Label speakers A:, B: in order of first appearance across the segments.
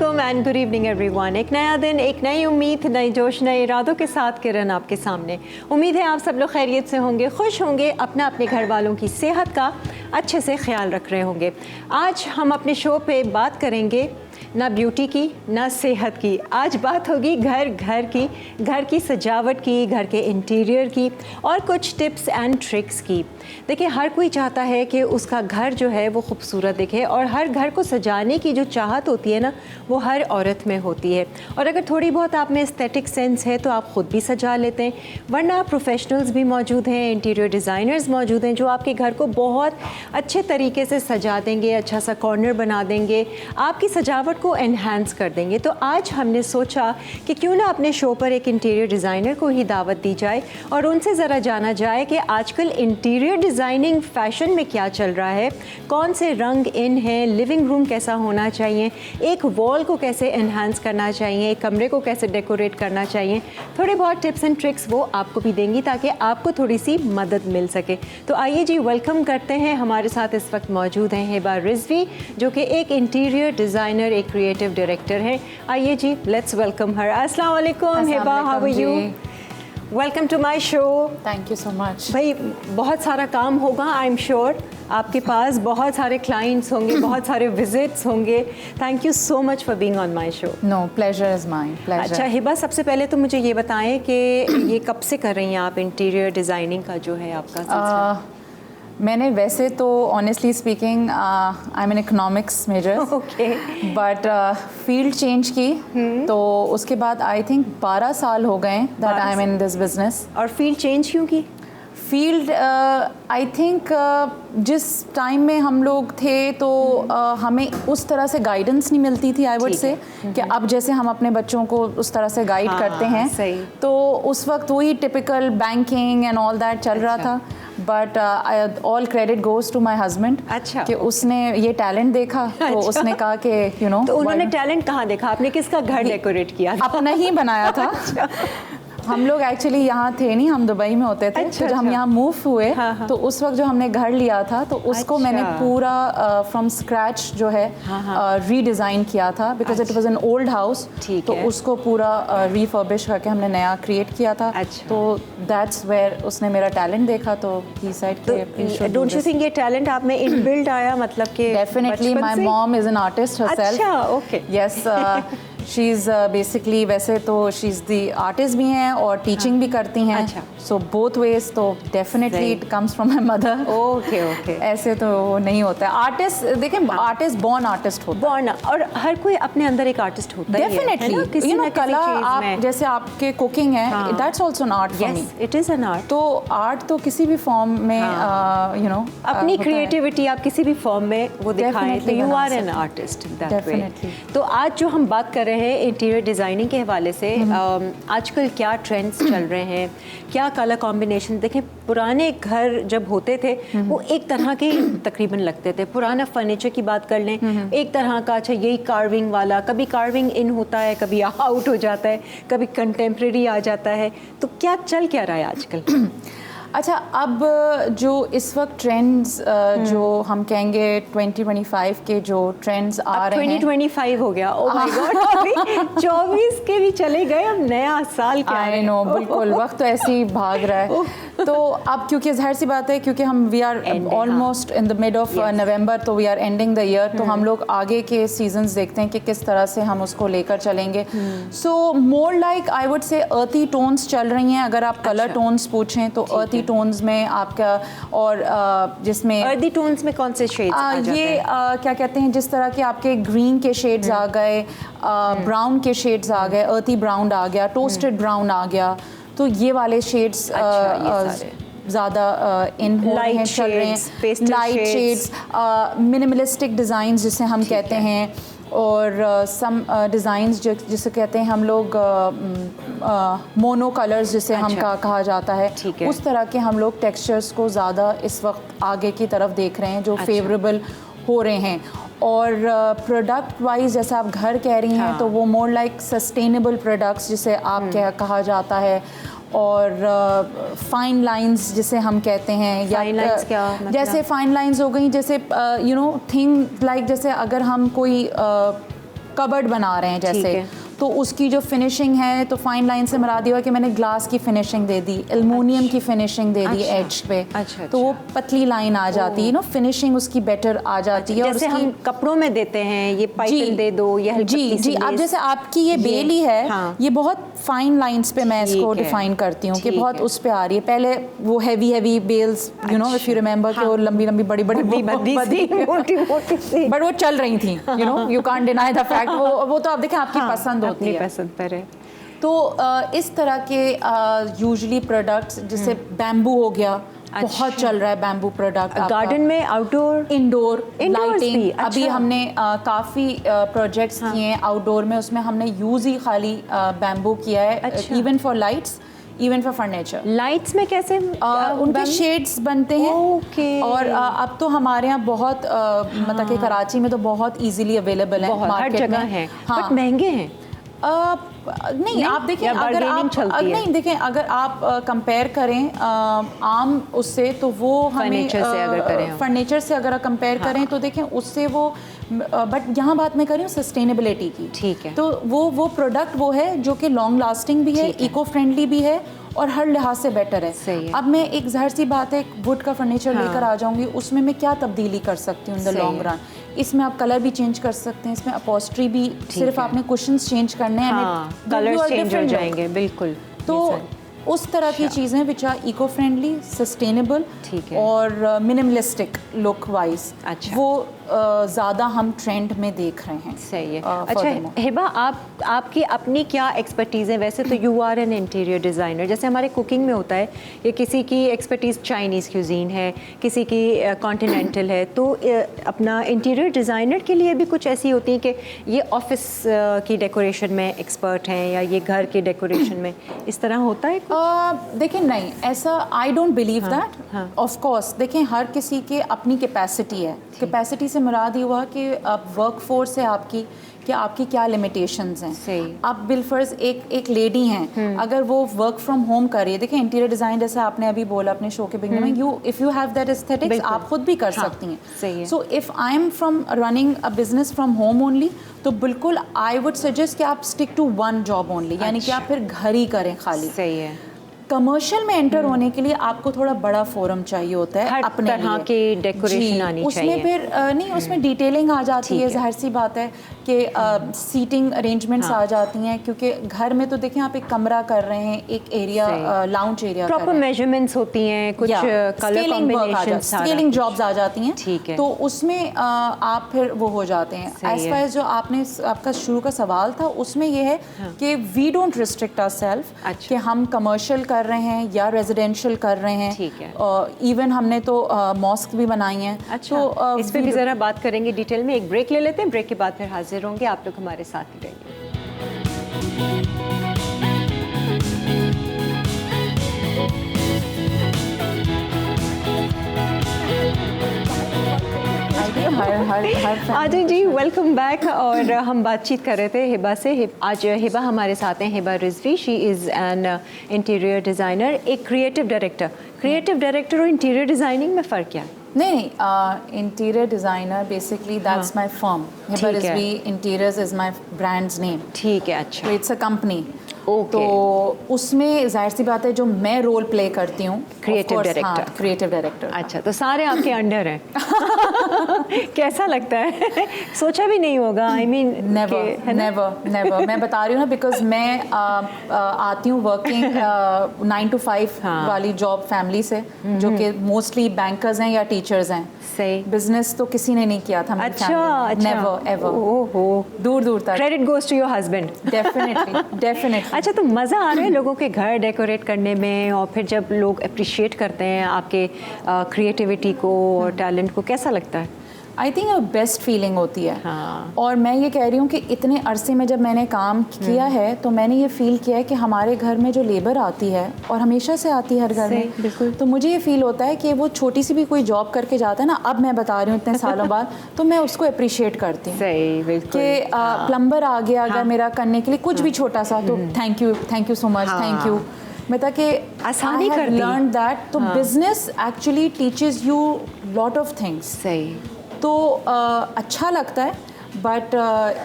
A: वालेकुम and good evening everyone. एक नया दिन, एक नई उम्मीद, नई जोश, नए इरादों के साथ किरण आपके सामने। उम्मीद है आप सब लोग खैरियत से होंगे, खुश होंगे, अपने घर वालों की सेहत का अच्छे से ख्याल रख रहे होंगे। आज हम अपने शो पे बात करेंगे ना ब्यूटी की ना सेहत की, आज बात होगी घर की सजावट की, घर के इंटीरियर की और कुछ टिप्स एंड ट्रिक्स की। देखिए, हर कोई चाहता है कि उसका घर जो है वो खूबसूरत दिखे और हर घर को सजाने की जो चाहत होती है ना, वो हर औरत में होती है। और अगर थोड़ी बहुत आप में एस्थेटिक सेंस है तो आप ख़ुद भी सजा लेते हैं, वरना प्रोफेशनल्स भी मौजूद हैं, इंटीरियर डिज़ाइनर्स मौजूद हैं जो आपके घर को बहुत अच्छे तरीके से सजा देंगे, अच्छा सा कॉर्नर बना देंगे, आपकी सजावट को एनहांस कर देंगे। तो आज हमने सोचा कि क्यों ना अपने शो पर एक इंटीरियर डिज़ाइनर को ही दावत दी जाए और उनसे ज़रा जाना जाए कि आजकल इंटीरियर डिज़ाइनिंग फ़ैशन में क्या चल रहा है, कौन से रंग इन हैं, लिविंग रूम कैसा होना चाहिए, एक वॉल को कैसे एनहांस करना चाहिए, एक कमरे को कैसे डेकोरेट करना चाहिए। थोड़े बहुत टिप्स एंड ट्रिक्स वो आपको भी देंगी ताकि आपको थोड़ी सी मदद मिल सके। तो आइए जी, वेलकम करते हैं। हमारे साथ इस वक्त मौजूद हैं हिबा रिजवी, जो कि एक इंटीरियर डिज़ाइनर, एक क्रिएटिव डायरेक्टर हैं। आइए जी, लेट्स वेलकम हर। अस्सलाम वालेकुम Hiba, how are you? Welcome to my show.
B: Thank you so much.
A: भाई, बहुत सारा काम होगा, आई एम श्योर आपके पास बहुत सारे क्लाइंट्स होंगे, बहुत सारे विजिट्स होंगे। Thank you so much for being on my show.
B: No, pleasure is mine, pleasure.
A: अच्छा हिबा, सबसे पहले तो मुझे ये बताएं कि ये कब से कर रही हैं आप इंटीरियर डिज़ाइनिंग का जो है आपका सिलसिला?
B: मैंने वैसे तो honestly speaking I am an economics major,
A: okay,
B: but field change की तो उसके बाद आई थिंक 12 साल हो गए that I am in this business.
A: और फील्ड चेंज क्यों की?
B: फील्ड आई थिंक जिस टाइम में हम लोग थे तो हमें उस तरह से गाइडेंस नहीं मिलती थी, आई वुड से कि अब जैसे हम अपने बच्चों को उस तरह से गाइड करते हैं।
A: सही।
B: तो उस वक्त वही typical banking and all that चल रहा था, but all credit goes to my husband.
A: अच्छा,
B: कि उसने ये टैलेंट देखा तो उसने कहा कि यू नो।
A: तो उन्होंने टैलेंट कहाँ देखा? आपने किसका घर डेकोरेट किया?
B: अपना ही बनाया था। हम लोग एक्चुअली यहाँ थे नहीं, हम दुबई में होते थे। तो जब हम यहाँ मूव हुए तो उस वक्त जो हमने घर लिया था तो उसको मैंने पूरा फ्रॉम स्क्रैच जो है रीडिज़ाइन किया था, because it was an old house. तो उसको पूरा रिफर्बिश करके हमने नया क्रिएट किया था। तो दैट्स वेयर उसने मेरा टैलेंट देखा तो ही सेड कि
A: डोंट यू थिंक ये टैलेंट आप में इनबिल्ट आया? मतलब कि
B: definitely my mom is an artist herself.
A: अच्छा, okay,
B: yes. She is basically, वैसे तो शी इज़ दी आर्टिस्ट भी हैं और टीचिंग भी करती हैं।
A: अच्छा।
B: सो बोथ वेज, तो definitely it comes from my mother.
A: Okay okay.
B: ऐसे तो नहीं होता है आर्टिस्ट। देखें, आर्टिस्ट बॉर्न आर्टिस्ट होता है,
A: बॉर्न, और हर कोई अपने अंदर एक आर्टिस्ट होता है।
B: डेफिनेटली, यू नो, कला आप जैसे आपके कुकिंग है, that's also an art for me.
A: It is an art.
B: तो आर्ट तो किसी भी फॉर्म में यू नो
A: अपनी क्रिएटिविटी आप किसी भी फॉर्म में वो दिखाएं तो you are an artist that way. तो आज जो हम बात कर रहे हैं इंटीरियर डिज़ाइनिंग के हवाले से, आजकल क्या ट्रेंड्स चल रहे हैं, क्या कलर कॉम्बिनेशन। देखें, पुराने घर जब होते थे वो एक तरह के तकरीबन लगते थे। पुराना फर्नीचर की बात कर लें, एक तरह का, अच्छा यही कार्विंग वाला, कभी कार्विंग इन होता है, कभी आउट हो जाता है, कभी कंटेम्प्रेरी आ जाता है। तो क्या चल क्या रहा है आजकल?
B: अच्छा, अब जो इस वक्त ट्रेंड्स जो हम कहेंगे 2025 के जो ट्रेंड्स आ रहे हैं।
A: 2025 हो गया, ओह माय गॉड, अभी 24 के भी चले गए, अब नया साल क्या है।
B: आई नो, बिल्कुल, वक्त तो ऐसे ही भाग रहा है। तो अब क्योंकि ज़ाहिर सी बात है, क्योंकि हम we are almost in the mid of November, तो we are ending the year. तो हम लोग आगे के सीजन्स देखते हैं कि किस तरह से हम उसको लेकर चलेंगे। सो मोर लाइक आई वुड से अर्थी टोन्स चल रही हैं। अगर आप कलर टोन्स पूछें तो अर्थी टोन्स में आपका, और जिसमें
A: अर्दी टोन्स में कौन से शेड्स आ जाते हैं?
B: ये क्या कहते हैं, जिस तरह के आपके ग्रीन के शेड्स आ गए, ब्राउन के शेड्स आ गए, अर्थी ब्राउन आ गया, टोस्टेड ब्राउन आ गया। तो ये वाले शेड्स ज़्यादा इन हो रहे हैं, चल रहे हैं। लाइट शेड्स, मिनिमलिस्टिक डिज़ाइंस जिसे हम कहते हैं, और सम डिज़ाइंस जिसे कहते हैं हम लोग मोनो कलर्स जिसे हम कहा जाता है। उस तरह के हम लोग टेक्सचर्स को ज़्यादा इस वक्त आगे की तरफ देख रहे हैं जो फेवरेबल हो रहे हैं। और प्रोडक्ट वाइज जैसे आप घर कह रही हैं, तो वो मोर लाइक सस्टेनेबल प्रोडक्ट्स जिसे आप कहा जाता है। और फाइन लाइंस जिसे हम कहते हैं, या
A: क्या मतलब?
B: जैसे फाइन लाइंस हो गई, जैसे यू नो थिंग लाइक, जैसे अगर हम कोई कबर्ड बना रहे हैं जैसे, तो उसकी जो फिनिशिंग है तो फाइन लाइन से मरा दिया कि मैंने ग्लास की फिनिशिंग दे दी, एल्युमिनियम की फिनिशिंग दे दी एज पे, तो वो पतली लाइन आ जाती है, फिनिशिंग उसकी बेटर आ जाती है।
A: जैसे हम कपड़ों में देते हैं ये पाइपिंग दे दो, ये
B: जी आप जैसे आपकी ये बेली है, ये बहुत फाइन लाइंस पे मैं इसको डिफाइन करती हूँ कि बहुत उस पे आ रही है। पहले वो heavy bells, you know if you remember कि वो लंबी बड़ी बट वो चल रही थी, you know you can't deny the fact, वो तो आप देखें आपकी पसंद होती है,
A: पसंद पर है।
B: तो इस तरह के यूजुअली प्रोडक्ट्स जैसे बैम्बू हो गया, बहुत चल रहा है बैम्बू प्रोडक्ट
A: गार्डन में, आउटडोर,
B: इंडोर लाइटिंग। अभी हमने काफ़ी प्रोजेक्ट्स किए हैं आउटडोर में, उसमें हमने यूज़ ही खाली बैम्बू किया है, even for lights, even for furniture.
A: Lights में कैसे
B: उनके शेड्स बनते हैं, और अब तो हमारे यहाँ बहुत मतलब कि कराची में तो बहुत इजीली अवेलेबल है,
A: हर जगह है, बट महंगे हैं।
B: नहीं आप देखें, अगर आप नहीं देखें, अगर आप कंपेयर करें आम उससे, तो वो हमें फर्नीचर से अगर कंपेयर करें तो देखें उससे वो, बट यहाँ बात मैं कर रही हूँ सस्टेनेबिलिटी की,
A: ठीक है,
B: तो वो प्रोडक्ट वो है जो कि लॉन्ग लास्टिंग भी है, इको फ्रेंडली भी है, और हर लिहाज से बेटर है। अब मैं एक ज़ाहिर सी बात है, वुड का फर्नीचर लेकर आ जाऊंगी, उसमें मैं क्या तब्दीली कर सकती हूँ इन द लॉन्ग रन। इसमें आप कलर भी चेंज कर सकते हैं, इसमें अपॉस्ट्री भी, सिर्फ आपने कुशन्स चेंज करने हैं,
A: कलर्स चेंज हो जाएंगे, बिल्कुल।
B: तो उस तरह की चीज़ें which are eco friendly, sustainable और मिनिमलिस्टिक लुक वाइज, वो ज़्यादा हम ट्रेंड में देख रहे हैं।
A: सही है। अच्छा हिबा, आपकी अपनी क्या एक्सपर्टीज़ है? वैसे तो you are an interior designer, जैसे हमारे कुकिंग में होता है कि किसी की एक्सपर्टीज़ चाइनीज़ क्यूजीन है, किसी की कॉन्टिनेंटल है, तो अपना इंटीरियर डिज़ाइनर के लिए भी कुछ ऐसी होती है कि ये ऑफिस की डेकोरेशन में एक्सपर्ट हैं या ये घर के डेकोरेशन में, इस तरह होता है?
B: देखें नहीं, ऐसा I don't believe that. Of course देखें हर किसी के अपनी कैपेसिटी है, कैपेसिटी से मुराद ये हुआ कि अब वर्क फोर्स है आपकी, कि आपकी क्या लिमिटेशंस हैं। अब बिलफर्ज एक लेडी हैं, अगर वो वर्क फ्रॉम होम कर रही है, देखिए इंटीरियर डिज़ाइन जैसा आपने अभी बोला अपने शो के बिगिनिंग में, if you have that aesthetics आप खुद भी कर सकती हैं। So if I am from running a business from home only, तो बिल्कुल आई वुड सजेस्ट कि आप stick to one job only, यानी कि आप फिर घर ही करें खाली।
A: सही है।
B: कमर्शियल में एंटर होने के लिए आपको थोड़ा बड़ा फोरम चाहिए होता है, अपने
A: तरह की डेकोरेशन आनी चाहिए।
B: उसमें फिर नहीं, उसमें डिटेलिंग आ जाती है, जाहिर सी बात है कि सीटिंग अरेंजमेंट्स आ जाती हैं, क्योंकि घर में तो देखें आप एक कमरा कर रहे हैं, एक area lounge area,
A: proper measurements होती हैं, कुछ कलर कॉम्बिनेशंस,
B: स्केलिंग जॉब्स आ जाती हैं,
A: ठीक है,
B: तो उसमें आप फिर वो हो जाते हैं। एज फार एज जो आपका शुरू का सवाल था, उसमें ये है कि वी डोंट रिस्ट्रिक्ट आवरसेल्फ कि हम कमर्शियल कर रहे हैं या रेजिडेंशियल कर रहे हैं,
A: ठीक है।
B: इवन हमने तो मॉस्क भी बनाई हैं।
A: अच्छा, तो इस पे भी ज़रा बात करेंगे डिटेल में। एक ब्रेक ले लेते हैं, ब्रेक के बाद फिर हाजिर होंगे, आप लोग हमारे साथ ही रहिए। आजी जी, वेलकम बैक। और हम बातचीत कर रहे थे हिबा से। आज हिबा हमारे साथ हैं, Hiba Rizvi. She is an interior designer, एक क्रिएटिव डायरेक्टर और इंटीरियर डिज़ाइनिंग में फ़र्क क्या है?
B: नहीं, interior designer basically that's my firm. Hiba Rizvi interiors is my brands name.
A: ठीक है, अच्छा।
B: तो इट्स अ कंपनी। तो उसमें जाहिर सी बात है जो मैं रोल प्ले करती हूँ,
A: क्रिएटिव डायरेक्टर। अच्छा, तो सारे आपके अंडर हैं। कैसा लगता है? सोचा भी नहीं होगा। I mean never. मैं बता रही हूँ ना, बिकॉज मैं आती हूँ वर्किंग 9 to 5 वाली जॉब फैमिली से, जो कि मोस्टली बैंकर्स हैं या टीचर्स हैं। सही। बिजनेस
B: तो किसी ने नहीं किया था।
A: अच्छा।
B: Never ever. दूर तक।
A: Credit goes to your husband.
B: Definitely.
A: अच्छा, तो मज़ा आ रहा है लोगों के घर डेकोरेट करने में, और फिर जब लोग अप्रिशिएट करते हैं आपके क्रिएटिविटी को और टैलेंट को, कैसा लगता है?
B: आई थिंक बेस्ट फीलिंग होती है। और मैं ये कह रही हूँ कि इतने अरसे में जब मैंने काम किया है, तो मैंने ये फील किया है कि हमारे घर में जो लेबर आती है, और हमेशा से आती है हर घर में,
A: बिल्कुल,
B: तो मुझे ये फील होता है कि वो छोटी सी भी कोई जॉब करके जाता है ना, अब मैं बता रही हूँ इतने सालों बाद, तो मैं उसको अप्रिशिएट करती हूँ कि प्लम्बर आ गया अगर मेरा करने के लिए कुछ भी छोटा सा, तो thank you so much, thank you. मतलब कि
A: आसानी कर दी।
B: Learn that. तो business actually teaches you lot of things.
A: सही।
B: तो अच्छा लगता है, बट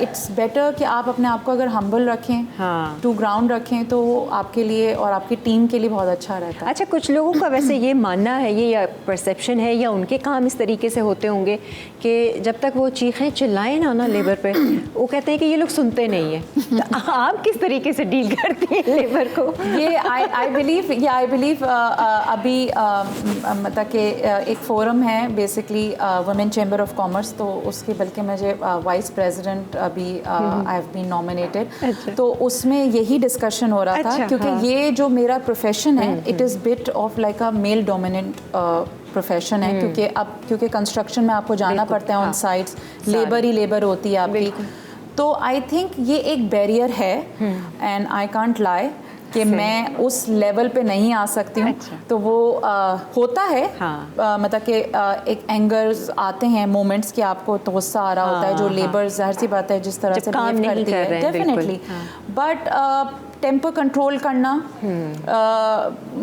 B: इट्स बेटर कि आप अपने आप को अगर हम्बल रखें,
A: हाँ।
B: टू ग्राउंड रखें, तो आपके लिए और आपकी टीम के लिए बहुत अच्छा रहता है।
A: अच्छा, कुछ लोगों का वैसे ये मानना है, ये या परसेप्शन है या उनके काम इस तरीके से होते होंगे कि जब तक वो चीखें चिल्लाएं ना लेबर पे, वो कहते हैं कि ये लोग सुनते नहीं है। तो आप किस तरीके से डील करती हैं लेबर को?
B: ये आई बिलीव अभी मतलब कि एक फोरम है basically women chamber of commerce, तो उसके बल्कि मुझे वाइस प्रेसिडेंट अभी आई हैव बीन नॉमिनेटेड, तो उसमें यही डिस्कशन हो रहा था, क्योंकि
A: हाँ।
B: ये जो मेरा प्रोफेशन है it is bit of like a male dominant profession है, क्योंकि कंस्ट्रक्शन में आपको जाना पड़ता है on sites, labour he labour होती है आपकी। तो आई थिंक ये एक बैरियर है एंड आई कांट लाई कि मैं उस लेवल पे नहीं आ सकती हूँ।
A: अच्छा।
B: तो वो होता है,
A: हाँ।
B: मतलब कि एक एंगर्स आते हैं मोमेंट्स कि आपको तो गुस्सा आ रहा होता है, जो लेबर जाहिर सी बात है जिस तरह से
A: काम
B: behave
A: नहीं
B: करती
A: कर
B: है,
A: रहे हैं,
B: डेफिनेटली। बट टेम्पर कंट्रोल करना,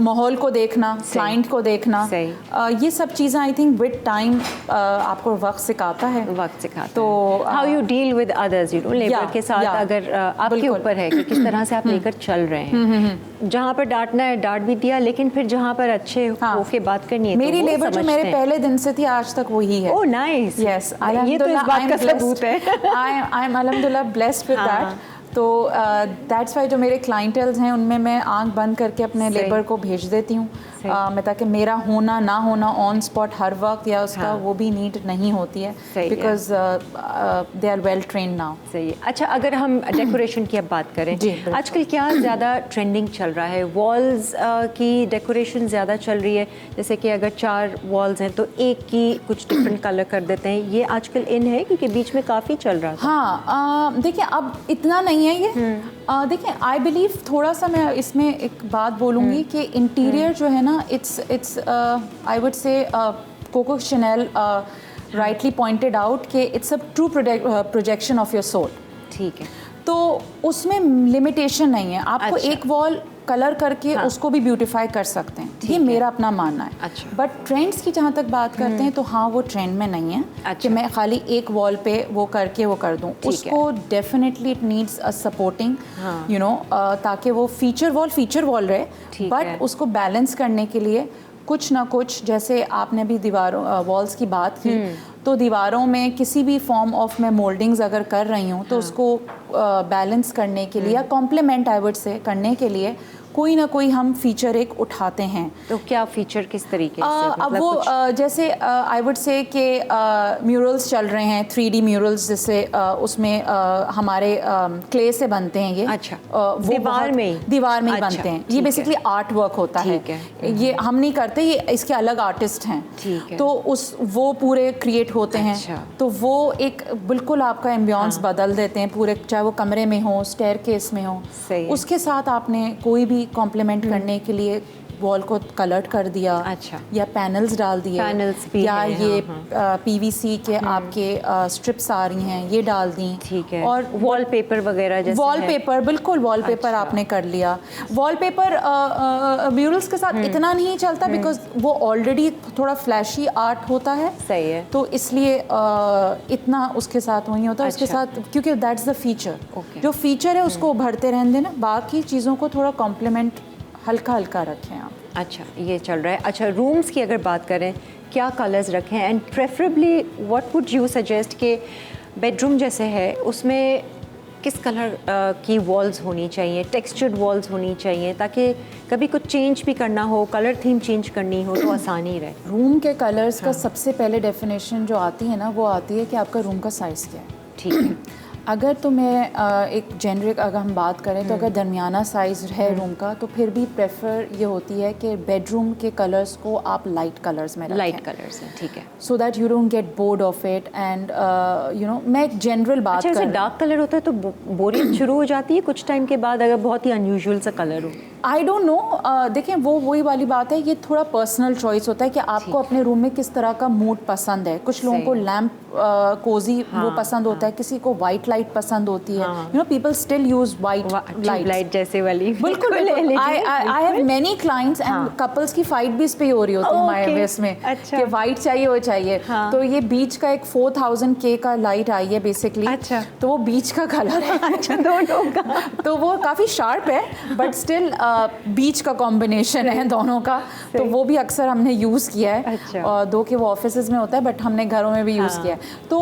B: माहौल को देखना, क्लाइंट को देखना, ये सब चीज़ें आई थिंक विद टाइम आपको वक्त सिखाता है।
A: तो how you deal with others, you know, labour के साथ अगर आपके ऊपर है कि किस तरह से आप लेकर चल रहे हैं। जहाँ पर डांटना है डांट भी दिया, लेकिन फिर जहाँ पर अच्छे होके बात करनी है,
B: मेरी लेबर जो मेरे पहले दिन से थी आज तक वही है।
A: ओह नाइस,
B: यस,
A: ये तो इस बात का सबूत है।
B: आई एम अल्हम्दुलिल्लाह ब्लेस्ड विद दैट। तो दैट्स वाई जो मेरे क्लाइंटल्स हैं उनमें मैं आंख बंद करके अपने लेबर को भेज देती हूँ, मैं ताकि मेरा होना ना होना ऑन स्पॉट हर वक्त या उसका वो भी नीड नहीं होती है, because they are well trained now.
A: सही है। अच्छा, अगर हम डेकोरेशन की अब बात करें, आजकल क्या ज़्यादा ट्रेंडिंग चल रहा है? वॉल्स की डेकोरेशन ज़्यादा चल रही है, जैसे कि अगर 4 वॉल्स हैं तो एक की कुछ डिफरेंट कलर कर देते हैं, ये आजकल इन है क्योंकि बीच में काफ़ी चल रहा था।
B: हाँ, देखिए अब इतना नहीं है ये। देखिए आई बिलीव थोड़ा सा मैं इसमें एक बात बोलूँगी कि इंटीरियर जो है ना, it's I would say Coco Chanel rightly pointed out कि it's a true projection of your soul.
A: ठीक है,
B: तो उसमें लिमिटेशन नहीं है, आपको एक वॉल कलर करके उसको भी ब्यूटीफाई कर सकते हैं, ये मेरा अपना मानना है।
A: अच्छा।
B: बट ट्रेंड्स की जहाँ तक बात करते हैं तो हाँ, वो ट्रेंड में नहीं है।
A: अच्छा।
B: कि मैं खाली एक वॉल पे वो करके वो कर दूँ, उसको definitely it needs a supporting, you know, ताकि वो फीचर वॉल रहे, बट उसको बैलेंस करने के लिए कुछ ना कुछ, जैसे आपने भी दीवारों वॉल्स की बात की, तो दीवारों में किसी भी फॉर्म ऑफ मैं मोल्डिंग्स अगर कर रही हूँ तो उसको बैलेंस करने के लिए या कॉम्प्लीमेंट आई वुड से करने के लिए कोई ना कोई हम फीचर एक उठाते हैं।
A: तो क्या फीचर किस तरीके से?
B: अब वो जैसे आई वुड से कि म्यूरल्स चल रहे हैं, 3D म्यूरल्स, जैसे उसमें हमारे क्ले से बनते हैं ये।
A: अच्छा, दीवार में ही
B: बनते हैं ये, बेसिकली आर्ट वर्क होता है। ये हम नहीं करते, ये इसके अलग आर्टिस्ट हैं, तो वो पूरे क्रिएट होते हैं। तो वो एक बिल्कुल आपका एम्बियंस बदल देते हैं पूरे, चाहे वो कमरे में हो, स्टेयरकेस में हो। उसके साथ आपने कोई भी कॉम्प्लीमेंट करने के लिए वॉल को कलर कर दिया,
A: अच्छा,
B: या पैनल्स डाल दिए, या ये पीवीसी के आपके स्ट्रिप्स आ रही हैं, ये डाल दी।
A: ठीक है।
B: और
A: वॉलपेपर वगैरह, जैसे
B: वॉलपेपर, बिल्कुल वॉलपेपर आपने कर लिया। वॉलपेपर म्यूरल्स के साथ इतना नहीं चलता, बिकॉज वो ऑलरेडी थोड़ा फ्लैशी आर्ट होता है।
A: सही है।
B: तो इसलिए इतना उसके साथ वही होता है। उसके साथ, क्योंकि दैट्स द फीचर, जो फीचर है उसको उभरते रहने देना, बाकी चीज़ों को थोड़ा कॉम्प्लीमेंट हल्का हल्का रखें आप।
A: अच्छा, ये चल रहा है। अच्छा, रूम्स की अगर बात करें, क्या कलर्स रखें, and preferably what would you suggest कि बेडरूम जैसे है उसमें किस कलर की वॉल्स होनी चाहिए, टेक्सचर्ड वॉल्स होनी चाहिए, ताकि कभी कुछ चेंज भी करना हो, कलर थीम चेंज करनी हो तो आसानी रहे?
B: रूम के कलर्स का सबसे पहले डेफिनेशन जो आती है ना, वो आती है कि आपका रूम का साइज़ क्या है।
A: ठीक है।
B: अगर तो मैं एक जेनरिक अगर हम बात करें तो अगर दरमियाना साइज़ है रूम का, तो फिर भी प्रेफर ये होती है कि बेडरूम के कलर्स को आप लाइट कलर्स में रखें।
A: लाइट कलर्स हैं, ठीक है।
B: So that you don't get bored of it, and you know, मैं एक जनरल बात
A: अच्छा,
B: कर।
A: डार्क कलर होता है तो बोरियत शुरू हो जाती है कुछ टाइम के बाद, अगर बहुत ही अनयूजुअल सा कलर हो?
B: आई डोंट नो, देखें वो वही वाली बात है, ये थोड़ा पर्सनल चॉइस होता है कि आपको अपने रूम में किस तरह का मूड पसंद है। कुछ लोगों को लैम्प कोजी वो पसंद होता है, किसी को वाइट लाइट पसंद होती है। You know people still use white
A: light जैसे वाली।
B: बिल्कुल I have many clients and couples की फाइट भी इस पे हो रही होती है हमारे ऑफिस में कि वाइट चाहिए वो चाहिए। तो ये बीच का एक 4000K का लाइट आई है बेसिकली।
A: अच्छा।
B: तो वो बीच का कलर है।
A: अच्छा, दोनों का।
B: तो वो काफ़ी शार्प है बट स्टिल बीच का कॉम्बिनेशन है दोनों का। तो वो भी अक्सर हमने यूज़ किया है।
A: अच्छा।
B: और दो के वो ऑफिसेज में होता है बट हमने घरों में भी यूज़ किया है। तो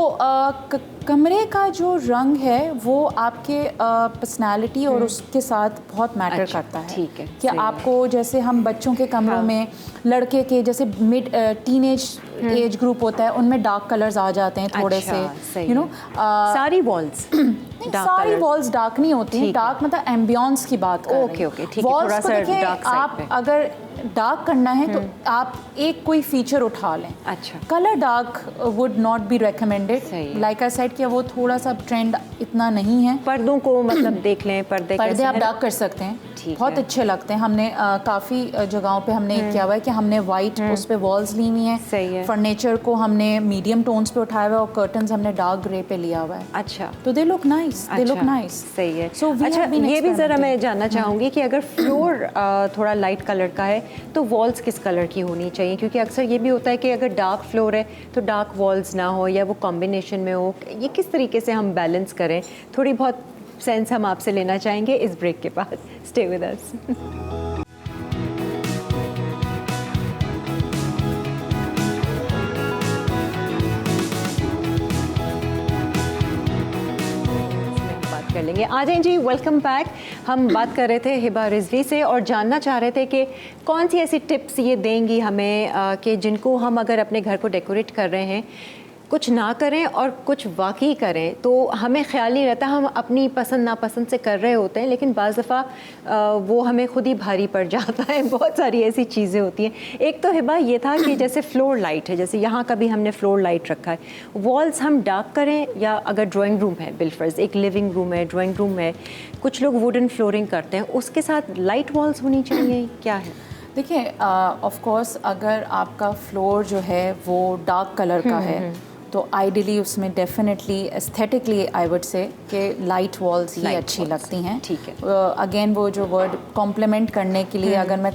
B: कमरे का जो रंग है वो आपके पर्सनालिटी और उसके साथ बहुत मैटर करता है।
A: ठीक है,
B: कि आपको, जैसे हम बच्चों के कमरों में लड़के के जैसे मिड टीनेज एज ग्रुप होता है उनमें डार्क कलर्स आ जाते हैं थोड़े से, यू नो।
A: सारी वॉल्स
B: सारी वॉल्स डार्क नहीं होती हैं, डार्क मतलब एम्बियंस की बात कर रहे हैं।
A: ओके ठीक है, थोड़ा सा डार्क साइड
B: आप अगर डार्क करना है तो आप एक कोई फीचर उठा लें।
A: अच्छा।
B: Colour dark would not be recommended. Like I said कि वो थोड़ा सा ट्रेंड इतना नहीं है।
A: पर्दों को मतलब देख लें, पर्दे
B: आप डार्क कर सकते हैं, बहुत अच्छे लगते हैं। हमने काफ़ी जगहों पे हमने किया हुआ है कि हमने वाइट उस पे वॉल्स ली हुई हैं।
A: सही है।
B: फर्नीचर को हमने मीडियम टोन्स पे उठाया हुआ है और कर्टन्स हमने डार्क ग्रे पे लिया हुआ है।
A: अच्छा।
B: तो they look nice, they look nice.
A: सही है।
B: So
A: अच्छा, ये भी ज़रा मैं जानना चाहूँगी कि अगर फ्लोर थोड़ा लाइट कलर का है तो वॉल्स किस कलर की होनी चाहिए? क्योंकि अक्सर ये भी होता है कि अगर डार्क फ्लोर है तो डार्क वॉल्स ना हो या वो कॉम्बिनेशन में हो। ये किस तरीके से हम बैलेंस करें? थोड़ी बहुत सेंस हम आपसे लेना चाहेंगे इस ब्रेक के बाद। स्टे विद अस। कर लेंगे। आ जाएं जी, वेलकम बैक। हम बात कर रहे थे हिबा रिजवी से और जानना चाह रहे थे कि कौन सी ऐसी टिप्स ये देंगी हमें कि जिनको हम अगर अपने घर को डेकोरेट कर रहे हैं कुछ ना करें और कुछ वाकई करें। तो हमें ख्याल नहीं रहता, हम अपनी पसंद नापसंद से कर रहे होते हैं लेकिन बाज़ दफ़ा वो हमें खुद ही भारी पड़ जाता है। बहुत सारी ऐसी चीज़ें होती हैं। एक तो हिबा ये था कि जैसे फ्लोर लाइट है, जैसे यहाँ का भी हमने फ्लोर लाइट रखा है, वॉल्स हम डार्क करें या अगर ड्राइंग रूम है, बिलफर्ज एक लिविंग रूम है, ड्राइंग रूम है, कुछ लोग वुडन फ्लोरिंग करते हैं, उसके साथ लाइट वॉल्स होनी चाहिए, क्या है?
B: देखिए, ऑफ कोर्स अगर आपका फ्लोर जो है वो डार्क कलर का है तो आइडियली उसमें डेफिनेटली एस्थेटिकली आई वुड से कि लाइट वॉल्स ही अच्छी लगती हैं।
A: ठीक है।
B: अगेन वो जो वर्ड कॉम्प्लीमेंट करने के लिए अगर मैं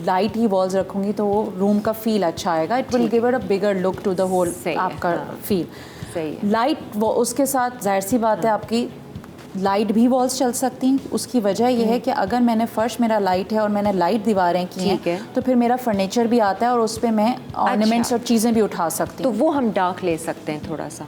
B: लाइट ही वॉल्स रखूँगी तो वो रूम का फील अच्छा आएगा। It will give it a bigger look to the whole आपका फील।
A: सही है।
B: लाइट उसके साथ जाहिर सी बात है आपकी लाइट भी वॉल्स चल सकती हैं। उसकी वजह यह है कि अगर मैंने फर्श मेरा लाइट है और मैंने लाइट दीवारें की हैं तो फिर मेरा फर्नीचर भी आता है और उस पर मैं ऑर्नामेंट्स और चीज़ें भी उठा सकती हूँ।
A: तो वो हम डार्क ले सकते हैं थोड़ा सा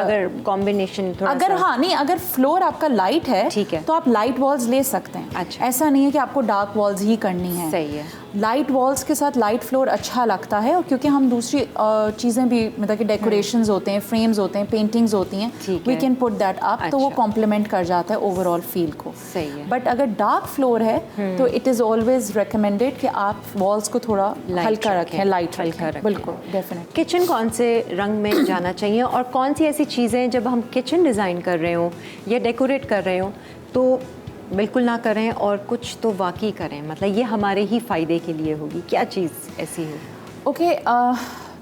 A: अगर कॉम्बिनेशन थोड़ा
B: अगर हाँ नहीं, अगर फ्लोर आपका लाइट है तो आप लाइट वॉल्स ले सकते हैं।
A: अच्छा।
B: ऐसा नहीं है कि आपको डार्क वॉल्स ही करनी है।
A: सही है।
B: लाइट वॉल्स के साथ लाइट फ्लोर अच्छा लगता है और क्योंकि हम दूसरी चीज़ें भी मतलब कि डेकोरेशंस होते हैं, फ्रेम्स होते हैं, पेंटिंग्स होती हैं, we can put that up. तो वो कॉम्प्लीमेंट कर जाता है ओवरऑल फील को।
A: सही है।
B: बट अगर डार्क फ्लोर है तो इट इज़ ऑलवेज रिकमेंडेड कि आप वॉल्स को थोड़ा हल्का रखें, लाइट हल्का रखें। बिल्कुल, डेफिनेट।
A: किचन कौन से रंग में जाना चाहिए और कौन सी ऐसी चीज़ें जब हम किचन डिज़ाइन कर रहे हों या डेकोरेट कर रहे हों तो बिल्कुल ना करें और कुछ तो वाकई करें, मतलब ये हमारे ही फ़ायदे के लिए होगी? क्या चीज़ ऐसी है?
B: ओके,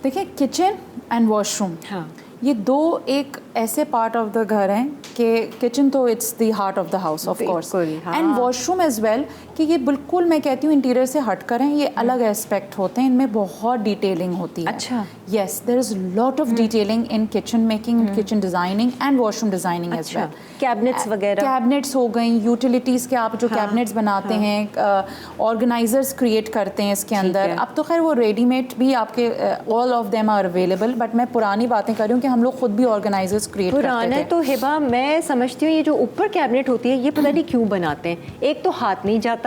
B: देखिए किचन एंड वॉशरूम,
A: हाँ,
B: ये दो एक ऐसे पार्ट ऑफ द घर हैं कि किचन तो it's the heart of the house of course, and washroom as well, कि ये बिल्कुल मैं कहती हूँ इंटीरियर से हट कर हैं, ये अलग एस्पेक्ट होते हैं, इनमें बहुत डिटेलिंग होती है।
A: अच्छा।
B: Yes, there is lot of detailing in kitchen making, kitchen designing and washroom designing as well.
A: Cabinets वगैरह,
B: कैबिनेट्स हो गई, यूटिलिटीज़ के आप जो कैबिनेट्स बनाते हैं, ऑर्गेनाइजर्स क्रिएट करते हैं इसके अंदर। अब तो खैर वो रेडीमेड भी आपके all of them are available, but मैं पुरानी बातें कर रही हूँ कि हम लोग खुद भी ऑर्गेनाइजर्स क्रिएट करते थे।
A: तो हिबा मैं समझती हूँ ये जो ऊपर कैबिनेट होती है ये पता नहीं क्यों बनाते हैं, एक तो हाथ नहीं जाता,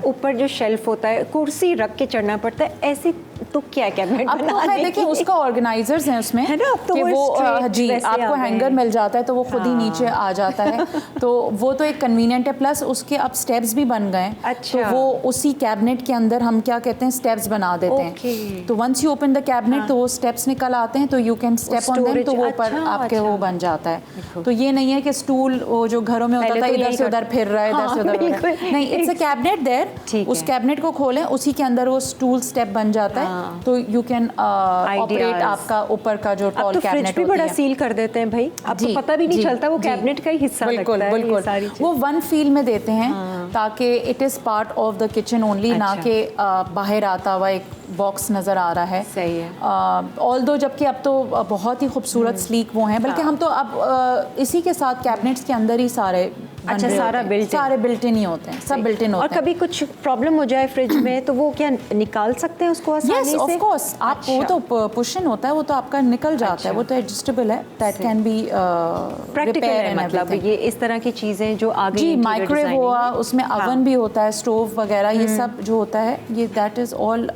A: ऊपर जो शेल्फ होता है कुर्सी रख के चढ़ना पड़ता है, ऐसे तो क्या कैबिनेट
B: अब तो है, देखिए उसका ऑर्गेनाइजर्स हैं उसमें,
A: है ना, अब तो
B: कि वो जी आपको हैंगर मिल जाता है तो वो खुद ही नीचे आ जाता है, तो वो तो एक कन्वीनियंट है। प्लस उसके अब स्टेप्स भी बन गए।
A: अच्छा।
B: तो वो उसी कैबिनेट के अंदर हम क्या कहते हैं स्टेप्स बना देते हैं। तो once you open the cabinet तो वो स्टेप्स निकल आते हैं, तो you can step on them, तो वो ऊपर आपके वो बन जाता है। तो ये नहीं है कि स्टूल वो जो घरों में होता था इधर से उधर फिर रहा है, इधर से उधर नहीं, इट्स अ कैबिनेट देयर, उस कैबिनेट को खोलें, उसी के अंदर वो स्टूल स्टेप बन जाता है, तो यू कैन ऑपरेट आपका ऊपर का जो टॉल कैबिनेट
A: भी बड़ा सील कर देते हैं भाई, आपको पता भी नहीं चलता वो कैबिनेट का ही हिस्सा लगता है।
B: बिल्कुल वो वन फील में देते हैं ताकि it is part of the kitchen only, ना कि बाहर आता हुआ एक बॉक्स नज़र आ रहा है।
A: सही है।
B: ऑल्दो जबकि अब तो बहुत ही खूबसूरत स्लीक वो हैं, बल्कि हम तो अब इसी के साथ कैबिनेट्स के अंदर ही सारे
A: अच्छा सारा
B: बिल्ट इन ही होते हैं, सब बिल्ट इन होते हैं।
A: और कभी कुछ प्रॉब्लम हो जाए फ्रिज में तो वो क्या निकाल सकते हैं उसको आसानी से?
B: यस ऑफ कोर्स, आप वो तो पुश इन होता है, वो तो आपका निकल जाता है, वो तो एडजस्टेबल है, दैट कैन बी
A: प्रैक्टिकल है। मतलब ये इस तरह की चीज़ें जो आगे
B: जी, माइक्रोवेव हुआ, उसमें अवन भी होता है, स्टोव वगैरह, ये सब जो होता है ये दैट इज़ ऑल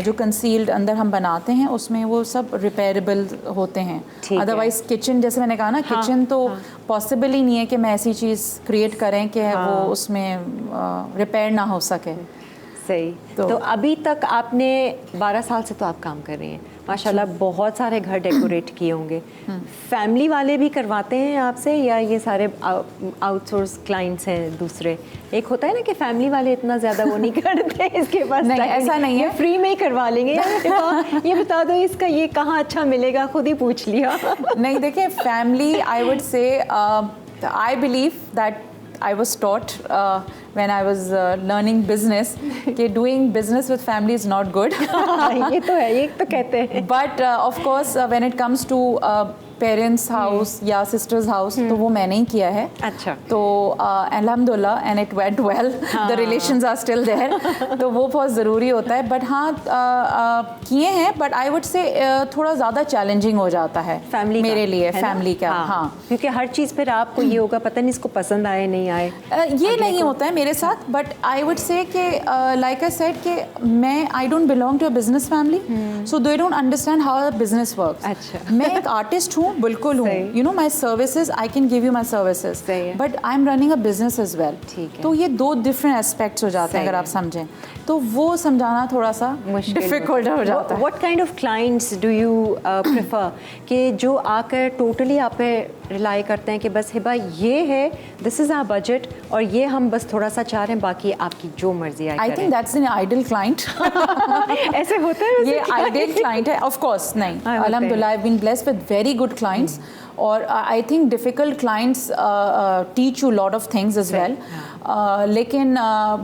B: जो कंसील्ड अंदर हम बनाते हैं उसमें वो सब रिपेयरेबल होते हैं। अदरवाइज किचन, जैसे मैंने कहा ना, किचन तो पॉसिबल ही नहीं है कि मैं ऐसी चीज़ क्रिएट करें कि वो उसमें रिपेयर ना हो सके।
A: सही। तो अभी तक आपने 12 साल से तो आप काम कर रही हैं माशाल्लाह, बहुत सारे घर डेकोरेट किए होंगे। फैमिली वाले भी करवाते हैं आपसे या ये सारे आउटसोर्स क्लाइंट्स हैं दूसरे? एक होता है ना कि फैमिली वाले इतना ज़्यादा वो नहीं करते, इसके पास
B: नहीं, ऐसा नहीं है,
A: फ्री में ही करवा लेंगे, ये बता दो इसका ये कहाँ अच्छा मिलेगा, खुद ही पूछ लिया।
B: नहीं देखिए, फैमिली आई वुड से I believe that I was taught when I was learning business कि doing business with family is not good.
A: ये तो है, ये तो कहते हैं।
B: But of course when it comes to parents house या सिस्टर्स हाउस तो वो मैंने ही किया है।
A: अच्छा।
B: तो अल्हम्दुलिल्लाह and it went well, the relations are still there, तो वो बहुत ज़रूरी होता है। बट हाँ किए हैं, बट आई वुड से थोड़ा ज़्यादा चैलेंजिंग हो जाता है फैमिली मेरे लिए, फैमिली का। हाँ,
A: क्योंकि हर चीज़ फिर आपको ये होगा पता नहीं इसको पसंद आए नहीं आए,
B: ये नहीं होता है मेरे साथ। बट आई वुड से कि लाइक आई सेड कि मैं I don't belong to a business family, so they don't understand how the business works.
A: अच्छा।
B: मैं एक आर्टिस्ट हूँ, बिल्कुल हूँ, you know my services, I can give you my services, but I am running a business as well. तो ये दो different aspects हो जाते हैं अगर आप समझें, तो वो समझाना थोड़ा सा डिफिकल्ट हो जाता है।
A: What kind of clients do you prefer कि जो आकर टोटली आप पे रिलाई करते हैं कि बस हिबा ये है, दिस इज़ आवर बजट और ये हम बस थोड़ा सा चाह रहे हैं, बाकी आपकी जो मर्जी आए।
B: I think that's an ideal client.
A: ऐसे होता है,
B: ये आइडियल क्लाइंट है, ऑफ कोर्स नहीं, अल्हम्दुलिल्लाह I have been blessed with very good clients, और I think difficult clients teach you lot of things as well. लेकिन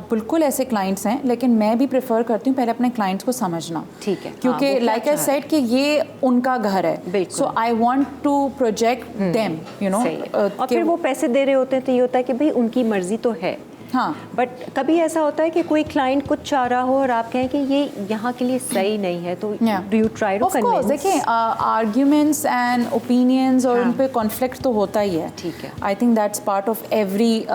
B: बिल्कुल ऐसे क्लाइंट्स हैं, लेकिन मैं भी प्रेफर करती हूँ पहले अपने क्लाइंट्स को समझना।
A: ठीक है।
B: क्योंकि लाइक आई सेड कि ये उनका घर है, so I want to project them, you know.
A: और फिर वो पैसे दे रहे होते हैं तो ये होता है कि भाई उनकी मर्जी तो है।
B: हाँ,
A: बट कभी ऐसा होता है कि कोई क्लाइंट कुछ चाह रहा हो और आप कहें कि ये यहाँ के लिए सही नहीं है, तो do you try to convince?
B: देखिए, आर्ग्यूमेंट्स एंड ओपिनियंस और उन पे कॉन्फ्लिक्ट तो होता ही है।
A: ठीक है।
B: आई think that's part of every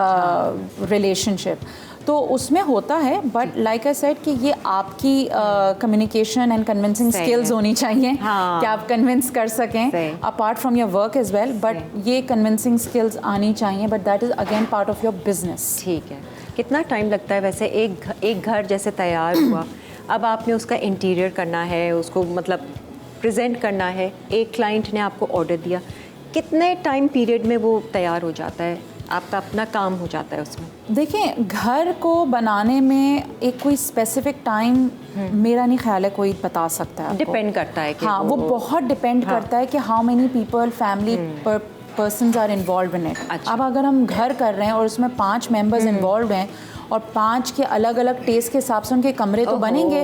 B: relationship, तो उसमें होता है। बट लाइक आई सेड कि ये आपकी कम्युनिकेशन एंड कन्विंसिंग स्किल्स होनी चाहिए कि आप कन्विंस कर सकें apart from your work as well, but ये कन्विंसिंग स्किल्स आनी चाहिए, but that is again part of your business.
A: ठीक है। कितना टाइम लगता है वैसे एक घर जैसे तैयार हुआ, अब आपने उसका इंटीरियर करना है, उसको मतलब प्रेजेंट करना है, एक क्लाइंट ने आपको ऑर्डर दिया, कितने टाइम पीरियड में वो तैयार हो जाता है, आपका अपना काम हो जाता है उसमें?
B: देखिए, घर को बनाने में एक कोई स्पेसिफिक टाइम मेरा नहीं ख्याल है कोई बता सकता है।
A: डिपेंड करता है कि
B: हाँ, वो बहुत डिपेंड करता है कि how many people, family persons are involve in it. अब अगर हम घर कर रहे हैं और उसमें 5 मेंबर्स इन्वॉल्व हैं और 5 के अलग अलग टेस्ट के हिसाब से उनके कमरे तो बनेंगे।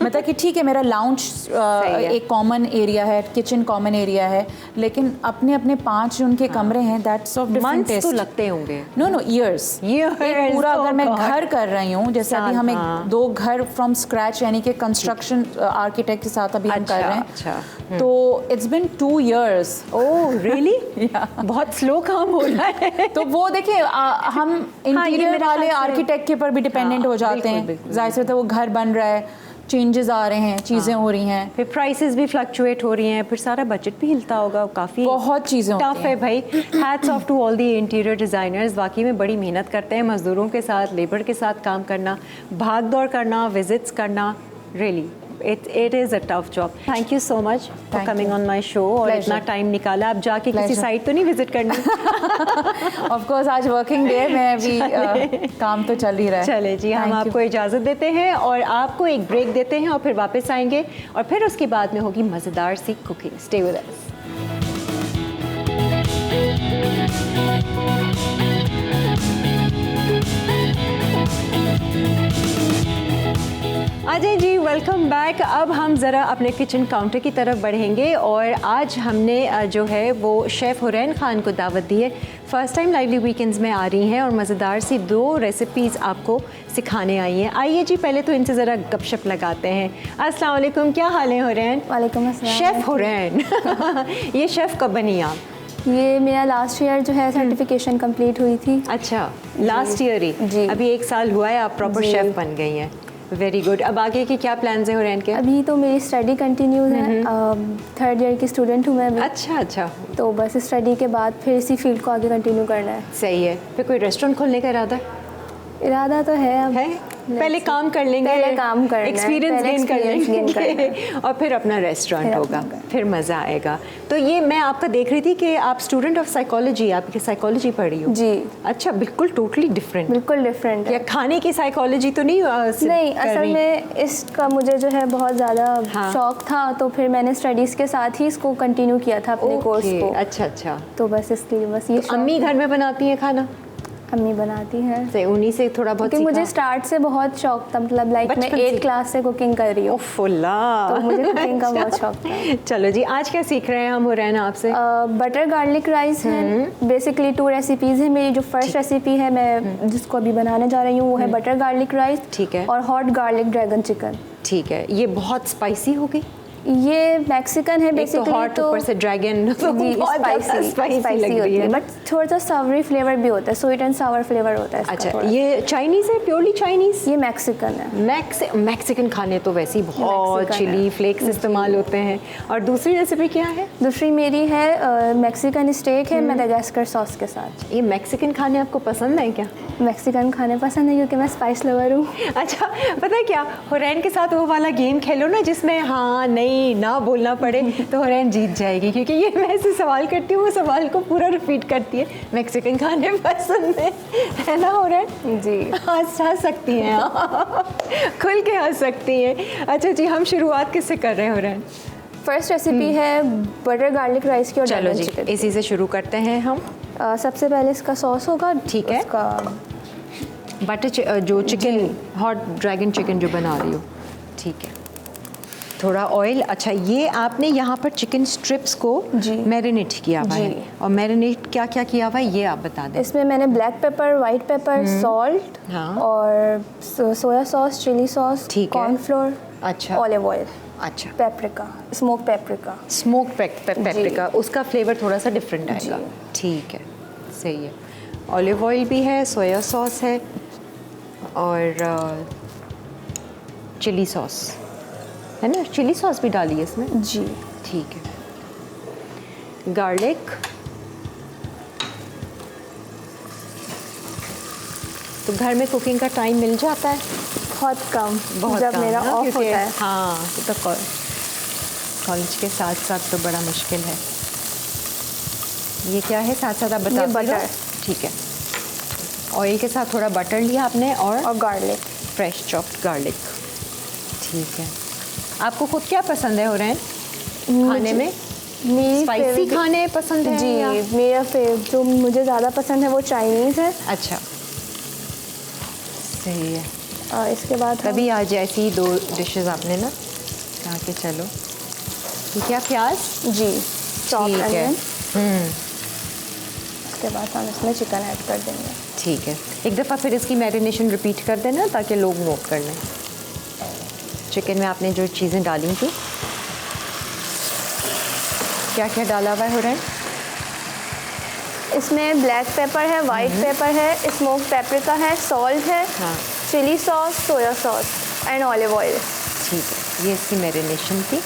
B: मतलब कि ठीक है, मेरा लाउंज एक कॉमन एरिया है, किचन कॉमन एरिया है, लेकिन अपने अपने 5 जो उनके कमरे हैं, दैट्स ऑफ डिफरेंट टेस्ट।
A: तो लगते होंगे।
B: No years. पूरा अगर मैं घर कर रही हूँ, जैसे अभी हम 2 घर फ्रॉम स्क्रैच, यानी कि कंस्ट्रक्शन आर्किटेक्ट के साथ अभी हम कर रहे हैं, तो it's been 2 years।
A: Oh really? बहुत स्लो काम हो रहा है।
B: तो वो देखिए, हम इंटीरियर वाले आर्किटेक्ट के पर भी डिपेंडेंट हो जाते हैं, जाहिर सी बात है, वो घर बन रहा है, चेंजेस आ रहे हैं, चीज़ें हो रही हैं,
A: फिर प्राइसेस भी फ्लक्चुएट हो रही हैं, फिर सारा बजट भी हिलता होगा, काफ़ी
B: बहुत चीज़ें
A: टफ है भाई। Hats off to all the interior designers, वाकई में बड़ी मेहनत करते हैं, मज़दूरों के साथ, लेबर के साथ काम करना, भाग दौड़ करना, विजिट्स करना, really It is a tough job. Thank you so much for
B: Thank
A: coming
B: you.
A: on my show और
B: Pleasure.
A: इतना टाइम निकाला. आप जाके किसी
B: Pleasure.
A: साइट तो नहीं विजिट करनी?
B: ऑफ कोर्स आज वर्किंग डे में अभी काम तो चल ही रहा है.
A: चले जी, हम
B: Thank you.
A: आपको इजाज़त देते हैं और आपको एक ब्रेक देते हैं और फिर वापस आएंगे और फिर उसके बाद में होगी मज़ेदार सी cooking. Stay with us. Ajay ji, welcome back. अब हम ज़रा अपने किचन काउंटर की तरफ बढ़ेंगे और आज हमने जो है वो शेफ़ हुरैन ख़ान को दावत दी है. फ़र्स्ट टाइम लाइवली वीकेंड्स में आ रही हैं और मज़ेदार सी 2 रेसिपीज़ आपको सिखाने आई हैं. आइए जी, पहले तो इनसे ज़रा गपशप लगाते हैं. अस्सलाम वालेकुम, क्या हाल है हुरैन?
C: वालेकुम अस्सलाम।
A: शेफ़ हुरैन ये शेफ़ कब बनी आप?
C: ये मेरा लास्ट ईयर जो है सर्टिफिकेशन कंप्लीट हुई थी।
A: अच्छा, लास्ट ईयर ही?
C: जी।
A: अभी 1 साल हुआ है आप प्रॉपर
C: जी।
A: शेफ़ बन गई हैं. Very good. अब आगे के क्या प्लान्स हैं हुरैन के?
C: अभी तो मेरी स्टडी कंटिन्यू है, 3rd ईयर की स्टूडेंट हूँ मैं अभी।
A: अच्छा अच्छा,
C: तो बस स्टडी के बाद फिर इसी फील्ड को आगे कंटिन्यू करना है।
A: सही है. फिर कोई रेस्टोरेंट खोलने का इरादा
C: इरादा तो है अब।
A: है? पहले काम कर लेंगे,
C: पहले काम करना है,
A: एक्सपीरियंस
C: पहले
A: गेन कर
C: experience gain करना
A: लेंगे और फिर अपना रेस्टोरेंट
C: फिर
A: होगा,
C: अपना
A: फिर मज़ा आएगा. तो ये मैं आपका देख रही थी कि आप स्टूडेंट ऑफ साइकोलॉजी, आपकी साइकोलॉजी पढ़ी हो?
C: जी।
A: अच्छा, बिल्कुल टोटली डिफरेंट.
C: बिल्कुल डिफरेंट
A: या
C: है।
A: खाने की साइकोलॉजी तो नहीं
C: नहीं,
A: कर
C: असल
A: रही?
C: में इसका मुझे जो है बहुत ज़्यादा
A: हाँ।
C: शौक था, तो फिर मैंने स्टडीज़ के साथ ही इसको कंटिन्यू किया था अपने कोर्स
A: ओके,
C: को।
A: अच्छा अच्छा.
C: तो बस इसलिए बस ये शौक
A: अम्मी घर में बनाती हैं खाना?
C: अम्मी बनाती हैं।
A: से उन्हीं से थोड़ा बहुत
C: क्योंकि मुझे
A: सीखा?
C: स्टार्ट से बहुत शौक था, मतलब लाइक मैं
A: बचपन
C: 8
A: से?
C: क्लास से कुकिंग कर रही हूँ।
A: फुल्ला.
C: तो मुझे कुकिंग का बहुत शौक था।
A: चलो जी, आज क्या सीख रहे हैं हम हुरैन आपसे?
C: बटर गार्लिक राइस है। बेसिकली 2 रेसिपीज़ हैं मेरी. जो फर्स्ट रेसिपी है मैं जिसको अभी बनाने जा रही हूँ वो है बटर गार्लिक राइस.
A: ठीक है.
C: और हॉट गार्लिक ड्रैगन चिकन.
A: ठीक है. ये बहुत स्पाइसी होगी?
C: ये मैक्सिकन है
A: एक तो
C: बेसिकली.
A: हॉट, ऊपर से ड्रैगन,
C: जी, स्पाइसी
A: लग रही
C: होती
A: है.
C: है, बट थोड़ा सा सावरी फ्लेवर भी होता है, स्वीट एंड सावर फ्लेवर होता है इसका
A: अच्छा,
C: थोड़ा.
A: ये चाइनीज़ है, प्योरली चाइनीज़?
C: ये मैक्सिकन है.
A: मैक्सिकन खाने तो वैसे ही बहुत
C: मैक्सिकन
A: चिली
C: है.
A: फ्लेक्स इस्तेमाल होते हैं. और दूसरी रेसिपी क्या है?
C: दूसरी मेरी है मैक्सिकन स्टेक है मेडागास्कर सॉस के साथ.
A: ये मैक्सिकन खाने आपको पसंद है क्या?
C: मैक्सिकन खाने पसंद है क्योंकि मैं स्पाइस लवर हूँ.
A: अच्छा, पता है क्या, हुरैन के साथ वो वाला गेम खेलो ना जिसमें हाँ नहीं ना बोलना पड़े, तो हुरैन जीत जाएगी. क्योंकि ये मैं ऐसे सवाल करती हूँ, वो सवाल को पूरा रिपीट करती है. मैक्सिकन खाने पसंद है ना हुरैन?
C: जी.
A: हंस सकती हैं आप. खुल के हंस सकती हैं. अच्छा जी, हम शुरुआत किससे कर रहे हैं हुरैन?
C: फर्स्ट रेसिपी है बटर गार्लिक राइस की और
A: चलो
C: ड्रैगन
A: जी,
C: चिकन.
A: इसी से शुरू करते हैं हम.
C: सबसे पहले इसका सॉस होगा.
A: ठीक है.
C: उसका
A: बटर जो चिकन, हॉट ड्रैगन चिकन जो बना रही हो, ठीक है. थोड़ा ऑयल. अच्छा, ये आपने यहाँ पर चिकन स्ट्रिप्स को
C: जी.
A: मैरिनेट किया हुआ है.
C: जी.
A: और मैरिनेट क्या क्या किया हुआ है ये आप बता दें.
C: इसमें मैंने black pepper, white pepper, salt
A: हाँ.
C: और सोया सॉस, चिली सॉस,
A: ठीक है.
C: कॉर्नफ्लोर,
A: अच्छा.
C: ऑलिव ऑयल,
A: अच्छा,
C: paprika, smoke paprika.
A: Smoke paprika, उसका फ्लेवर थोड़ा सा डिफरेंट आएगा.
C: जी.
A: ठीक है, सही है. ऑलिव ऑयल भी है, सोया सॉस है और चिली सॉस है ना. चिली सॉस भी डाली है इसमें?
C: जी.
A: ठीक है. गार्लिक. तो घर में कुकिंग का टाइम मिल जाता है?
C: बहुत कम.
A: बहुत
C: जब
A: कम,
C: मेरा
A: हाँ,
C: ऑफ
A: क्योंकि-
C: होता है.
A: हाँ, तो कॉलेज के साथ साथ तो बड़ा मुश्किल है. ये क्या है साथ साथ आप बता
C: ये
A: दो.
C: बटर.
A: ठीक है. ऑयल के साथ थोड़ा बटर लिया आपने और
C: गार्लिक.
A: Fresh chopped garlic. ठीक है. आपको खुद क्या पसंद है हुरैन खाने में?
C: मेरी
A: स्पाइसी
C: favorite-
A: खाने पसंद है
C: जी,
A: या?
C: मेरा जो मुझे ज़्यादा पसंद है वो चाइनीज़ है.
A: अच्छा, सही है.
C: और इसके बाद हम-
A: तभी आज ऐसी ही 2 डिशेस आपने ना कहा कि चलो. ये क्या, प्याज?
C: जी, चॉप
A: ठीक है.
C: अनियन. उसके बाद हम इसमें चिकन ऐड कर देंगे.
A: ठीक है. एक दफ़ा फिर इसकी मैरिनेशन रिपीट कर देना ताकि लोग नोट कर लें. चिकन में आपने जो चीज़ें डाली थी, क्या क्या डाला हुआ है हुरैन?
C: इसमें ब्लैक पेपर है, वाइट पेपर है, स्मोक पेपरिका है, सॉल्ट है,
A: हाँ.
C: Chilli sauce, soya sauce and olive oil.
A: ठीक है, ये इसकी मैरिनेशन थी.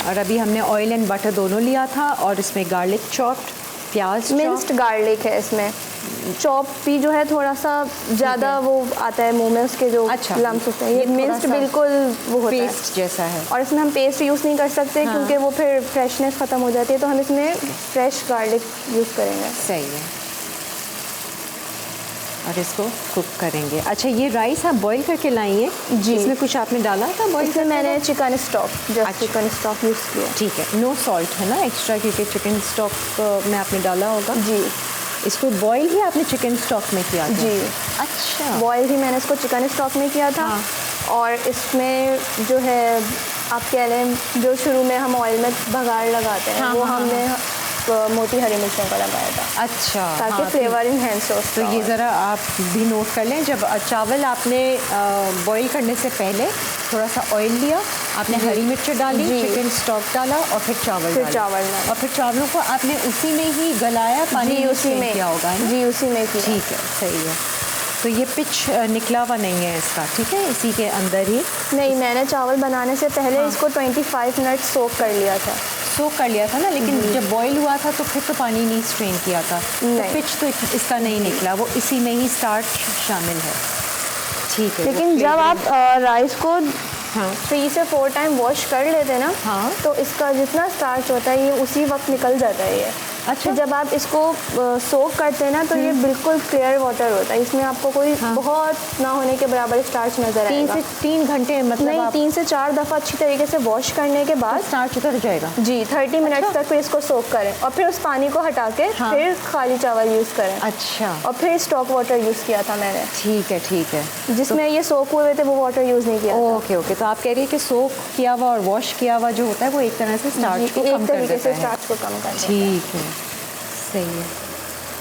A: और अभी हमने ऑयल एंड बटर दोनों लिया था और इसमें गार्लिक चॉप्ड, प्याज
C: मिंस्ड गार्लिक है इसमें. चॉप भी जो है थोड़ा सा ज़्यादा वो आता है मुंह में, उसके जो
A: अच्छा।
C: लम्स होते हैं, ये
A: थोड़ा
C: मिन्स्ड
A: सा
C: बिल्कुल वो होता है।
A: पेस्ट जैसा है।
C: और इसमें हम पेस्ट यूज़ नहीं कर सकते
A: हाँ।
C: क्योंकि वो फिर फ्रेशनेस ख़त्म हो जाती है, तो हम इसमें फ्रेश गार्लिक यूज़ करेंगे।
A: सही है। और इसको कुक करेंगे। अच्छा, ये राइस आप बॉईल करके लाई हैं?
C: जी।
A: इसमें कुछ आपने डाला था बॉईल
C: इसमें
A: करके?
C: मैंने चिकन स्टॉक, जस्ट
A: अच्छा।
C: चिकन स्टॉक यूज़ किया।
A: ठीक है, नो सॉल्ट है ना एक्स्ट्रा, क्योंकि चिकन स्टॉक में आपने डाला होगा।
C: जी
A: इसको बॉईल ही आपने चिकन स्टॉक में किया था?
C: जी,
A: अच्छा।
C: बॉयल ही मैंने इसको चिकन स्टॉक में किया था।
A: हाँ।
C: और इसमें जो है आप कह रहे हैं जो शुरू में हम ऑयल में बघार लगाते हैं,
A: हाँ,
C: वो
A: हाँ,
C: हमने मोटी हरी मिर्चों का लगाया था
A: अच्छा,
C: ताकि
A: हाँ,
C: फ्लेवर इन्हेंस हो
A: तो
C: उसका।
A: ये ज़रा आप भी नोट कर लें, जब चावल आपने बॉईल करने से पहले थोड़ा सा ऑयल लिया, आपने हरी मिर्च डाली,
C: जी।
A: चिकन स्टॉक डाला और फिर चावल
C: फिर
A: डाले।
C: चावल डाले।
A: और फिर चावलों को आपने उसी में ही गलाया, पानी
C: जी
A: में
C: उसी
A: strain
C: में
A: किया होगा, है ना?
C: जी उसी में किया।
A: ठीक है, सही है। तो ये पिच निकला हुआ नहीं है इसका, ठीक है, इसी के अंदर ही
C: नहीं, मैंने चावल बनाने से पहले इसको 25 मिनट सोक कर लिया था।
A: सोक कर लिया था ना, लेकिन जब बॉईल हुआ था तो फिर तो पानी नहीं स्ट्रेन किया था, तो
C: नहीं।
A: पिच तो इसका नहीं निकला, वो इसी में ही स्टार्च शामिल है। ठीक है।
C: लेकिन जब आप राइस को
A: हाँ
C: 3 से 4 टाइम वॉश कर लेते हैं ना,
A: हाँ।
C: तो इसका जितना स्टार्च होता है ये उसी वक्त निकल जाता है ये।
A: अच्छा।
C: फिर जब आप इसको सोक करते हैं ना, तो ये बिल्कुल क्लियर वाटर होता है, इसमें आपको कोई बहुत ना होने के बराबर स्टार्च नजर
A: 3
C: आएगा।
A: से 3 घंटे मतलब
C: नहीं,
A: आप
C: 3 से 4 दफ़ा अच्छी तरीके से वॉश करने के बाद
A: स्टार्च उतर जाएगा।
C: जी 30 मिनट्स तक फिर इसको सोक करें और फिर उस पानी को हटा के
A: हाँ।
C: फिर खाली चावल यूज़ करें।
A: अच्छा,
C: और फिर स्टॉक वाटर यूज़ किया था मैंने,
A: ठीक है, ठीक है।
C: जिसमें ये सोक हुए थे वो वाटर यूज़ नहीं किया था।
A: ओके ओके, तो आप कह रही है कि सोक किया हुआ और वॉश किया हुआ जो होता है वो एक तरह से स्टार्च
C: जी,
A: को कम
C: एक
A: कर
C: तरीके
A: देता
C: से
A: है।
C: स्टार्च को कम कर देता है।
A: ठीक है, सही है।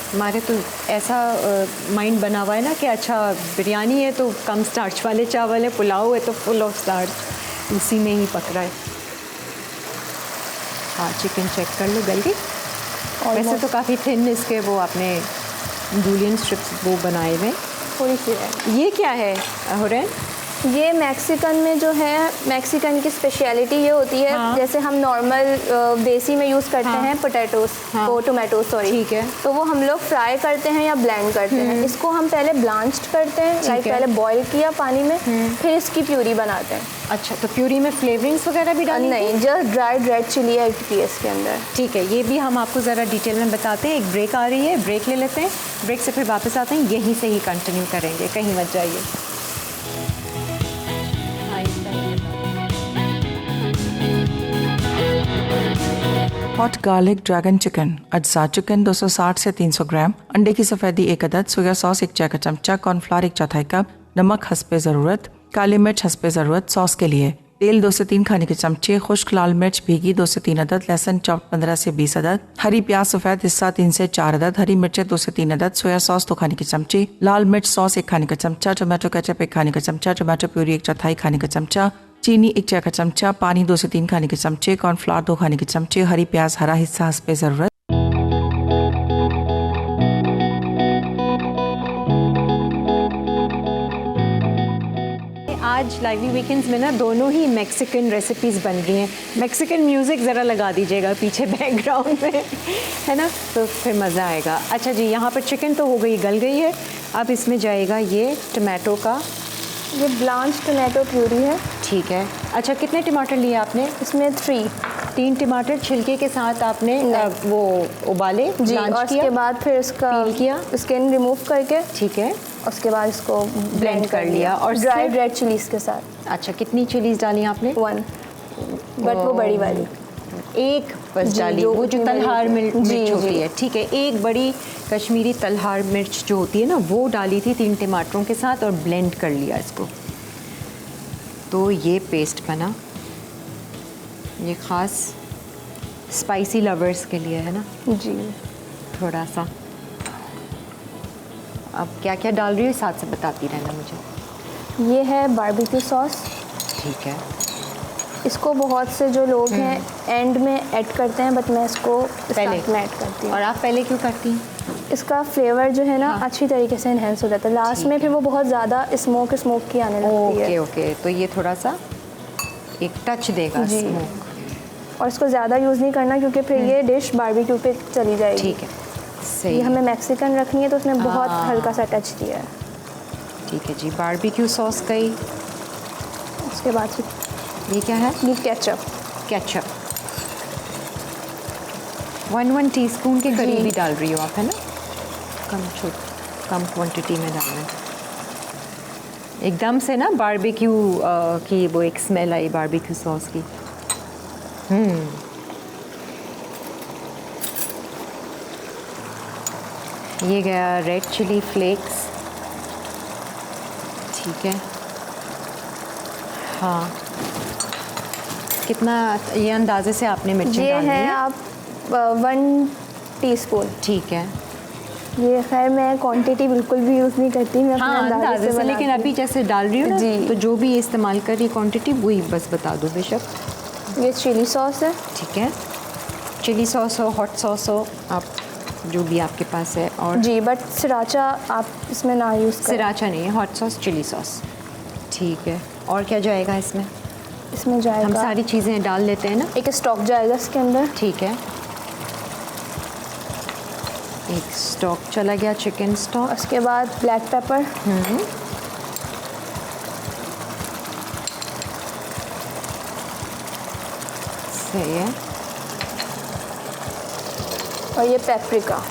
A: हमारे तो ऐसा माइंड बना हुआ है ना कि अच्छा बिरयानी है तो कम स्टार्च वाले चावल है, पुलाव है तो फुल ऑफ स्टार्च, उसी में ही पक रहा है। हाँ, चिकन चेक कर लो, गल गई। वैसे तो काफ़ी थिन इसके वो आपने जूलियन स्ट्रिप्स वो बनाए हुए।
C: थोड़ी सी है।
A: ये क्या है हुरैन?
C: ये मैक्सिकन में जो है, मैक्सिकन की स्पेशलिटी ये होती है,
A: हाँ।
C: जैसे हम नॉर्मल देसी में यूज़ करते
A: हाँ।
C: हैं पोटैटोस,
A: हाँ।
C: वो टोमेटो सॉरी,
A: ठीक है।
C: तो वो हम लोग फ्राई करते हैं या ब्लेंड करते हैं। इसको हम पहले ब्लांच्ड करते हैं, लाइक
A: है।
C: पहले बॉईल किया पानी में, फिर इसकी प्यूरी बनाते हैं।
A: अच्छा, तो प्यूरी में फ्लेवरिंग्स वगैरह भी डालेंगे?
C: नहीं, जस्ट ड्राइड रेड चिली है इसके अंदर।
A: ठीक है, ये भी हम आपको ज़रा डिटेल में बताते हैं। एक ब्रेक आ रही है, ब्रेक ले लेते हैं, ब्रेक से फिर वापस आते हैं, यहीं से ही कंटिन्यू करेंगे, कहीं मत जाइए।
D: हॉट गार्लिक ड्रैगन चिकन, अज्जा चिकन 260 से 300 ग्राम, अंडे की सफ़ेदी 1 अदद, सोया सॉस 1 चाय का चमचा, कॉर्नफ्लावर 1 चौथाई कप, नमक हस्बे ज़रूरत, काली मिर्च हस्बे ज़रूरत। सॉस के लिए तेल 2 से 3 खाने के चमचे, खुश्क लाल मिर्च भीगी 2 से 3 अदद, लहसुन चॉप 15 से 20 अदद, हरी प्याज सफ़ेद हिस्सा 3 से 4 अदद, हरी मिर्चें 2 से 3 अदद, सोया सॉस 2 खाने के चमचे, लाल मिर्च सॉस 1 खाने का चमचा, टोमेटो केचप 1 खाने का चमचा, टोमेटो प्यूरी 1 चौथाई खाने का चमचा, चीनी 1 चाय का चमचा, पानी 2 से 3 खाने के चमचे, कॉर्नफ्लावर 2 खाने के चमचे, हरी प्याज हरा हिस्सा हस्बे ज़रूरत।
A: आज लाइवली वीकेंड्स में ना दोनों ही मैक्सिकन रेसिपीज़ बन रही हैं। मैक्सिकन म्यूज़िक ज़रा लगा दीजिएगा पीछे बैकग्राउंड में, है ना, तो फिर मज़ा आएगा। अच्छा जी, यहाँ पर चिकन तो हो गई, गल गई है। अब इसमें जाएगा ये टमाटो का,
C: ये ब्लांच टोमेटो प्यूरी है।
A: ठीक है। अच्छा, कितने टमाटर लिए आपने?
C: इसमें
A: 3 टमाटर छिलके के साथ आपने वो उबाले,
C: जी,
A: ब्लांच
C: और
A: किया,
C: उसके बाद फिर इसका
A: पील किया,
C: स्किन रिमूव करके
A: ठीक है,
C: उसके बाद इसको
A: ब्लेंड कर लिया और
C: ड्राइड
A: सिर्फ-
C: रेड चिलीज के साथ।
A: अच्छा, कितनी चिलीज डाली आपने?
C: 1, बट वो बड़ी वाली।
A: एक बस
C: जी,
A: डाली,
C: जो
A: वो जो
C: उतनी बड़ी
A: तलहार
C: थी।
A: मिर्च
C: जी,
A: होती
C: जी।
A: है, ठीक है। एक बड़ी कश्मीरी तलहार मिर्च जो होती है ना, वो डाली थी 3 टमाटरों के साथ और ब्लेंड कर लिया इसको। तो ये पेस्ट बना, ये ख़ास स्पाइसी लवर्स के लिए है ना,
C: जी,
A: थोड़ा सा। अब क्या क्या डाल रही हो साथ से बताती रहना मुझे।
C: ये है बारबेक्यू सॉस।
A: ठीक है।
C: इसको बहुत से जो लोग हैं एंड में ऐड करते हैं, बट मैं इसको
A: पहले
C: स्टार्ट में ऐड करती हूँ।
A: और आप पहले क्यों करती हैं?
C: इसका फ्लेवर जो है ना
A: हाँ।
C: अच्छी तरीके से इन्हेंस हो जाता है, लास्ट में फिर वो बहुत ज़्यादा स्मोक की आने लगती
A: ओके
C: है।
A: ओके, तो ये थोड़ा सा एक टच देगा
C: जी।
A: स्मोक।
C: और इसको ज़्यादा यूज़ नहीं करना क्योंकि फिर ये डिश बारबेक्यू पे चली जाएगी।
A: ठीक है, सही
C: ये
A: है।
C: हमें मैक्सिकन रखनी है तो उसमें बहुत
A: हाँ।
C: हल्का सा टच दिया है।
A: ठीक है जी, बारबेक्यू सॉस गई।
C: उसके बाद
A: ये क्या है?
C: ये केचप।
A: केचप 1 टीस्पून के करीब
C: जी।
A: ही डाल रही हो आप, है ना? कम क्वांटिटी में डालना है। एकदम से ना बारबेक्यू की वो एक स्मेल आई बारबेक्यू सॉस की। ये गया रेड चिली फ्लेक्स। ठीक है। हाँ, कितना ये अंदाजे से आपने मिर्ची
C: ये
A: डाली
C: है
A: है?
C: आप 1 टीस्पून।
A: ठीक है।
C: ये खैर मैं क्वांटिटी बिल्कुल भी यूज़ नहीं करती, मैं अपने
A: हाँ, अंदाजे से, लेकिन
C: बनाती हूँ।
A: अभी जैसे डाल रही हो ना,
C: जी।
A: तो जो भी इस्तेमाल कर रही क्वांटिटी वही बस बता दो बेशक।
C: ये चिली सॉस है।
A: ठीक है। चिली सॉस हो, हॉट सॉस हो, आप जो भी आपके पास है। और
C: जी, बट सराचा आप इसमें ना यूज़ करें।
A: सिराचा नहीं है, हॉट सॉस, चिली सॉस। ठीक है। और क्या जाएगा इसमें?
C: इसमें
A: हम
C: जाएगा
A: सारी चीज़ें डाल लेते हैं ना।
C: एक स्टॉक जाएगा इसके अंदर।
A: ठीक है। एक स्टॉक चला गया, चिकन स्टॉक।
C: उसके बाद ब्लैक पेपर।
A: सही है।
C: और ये पेपरिका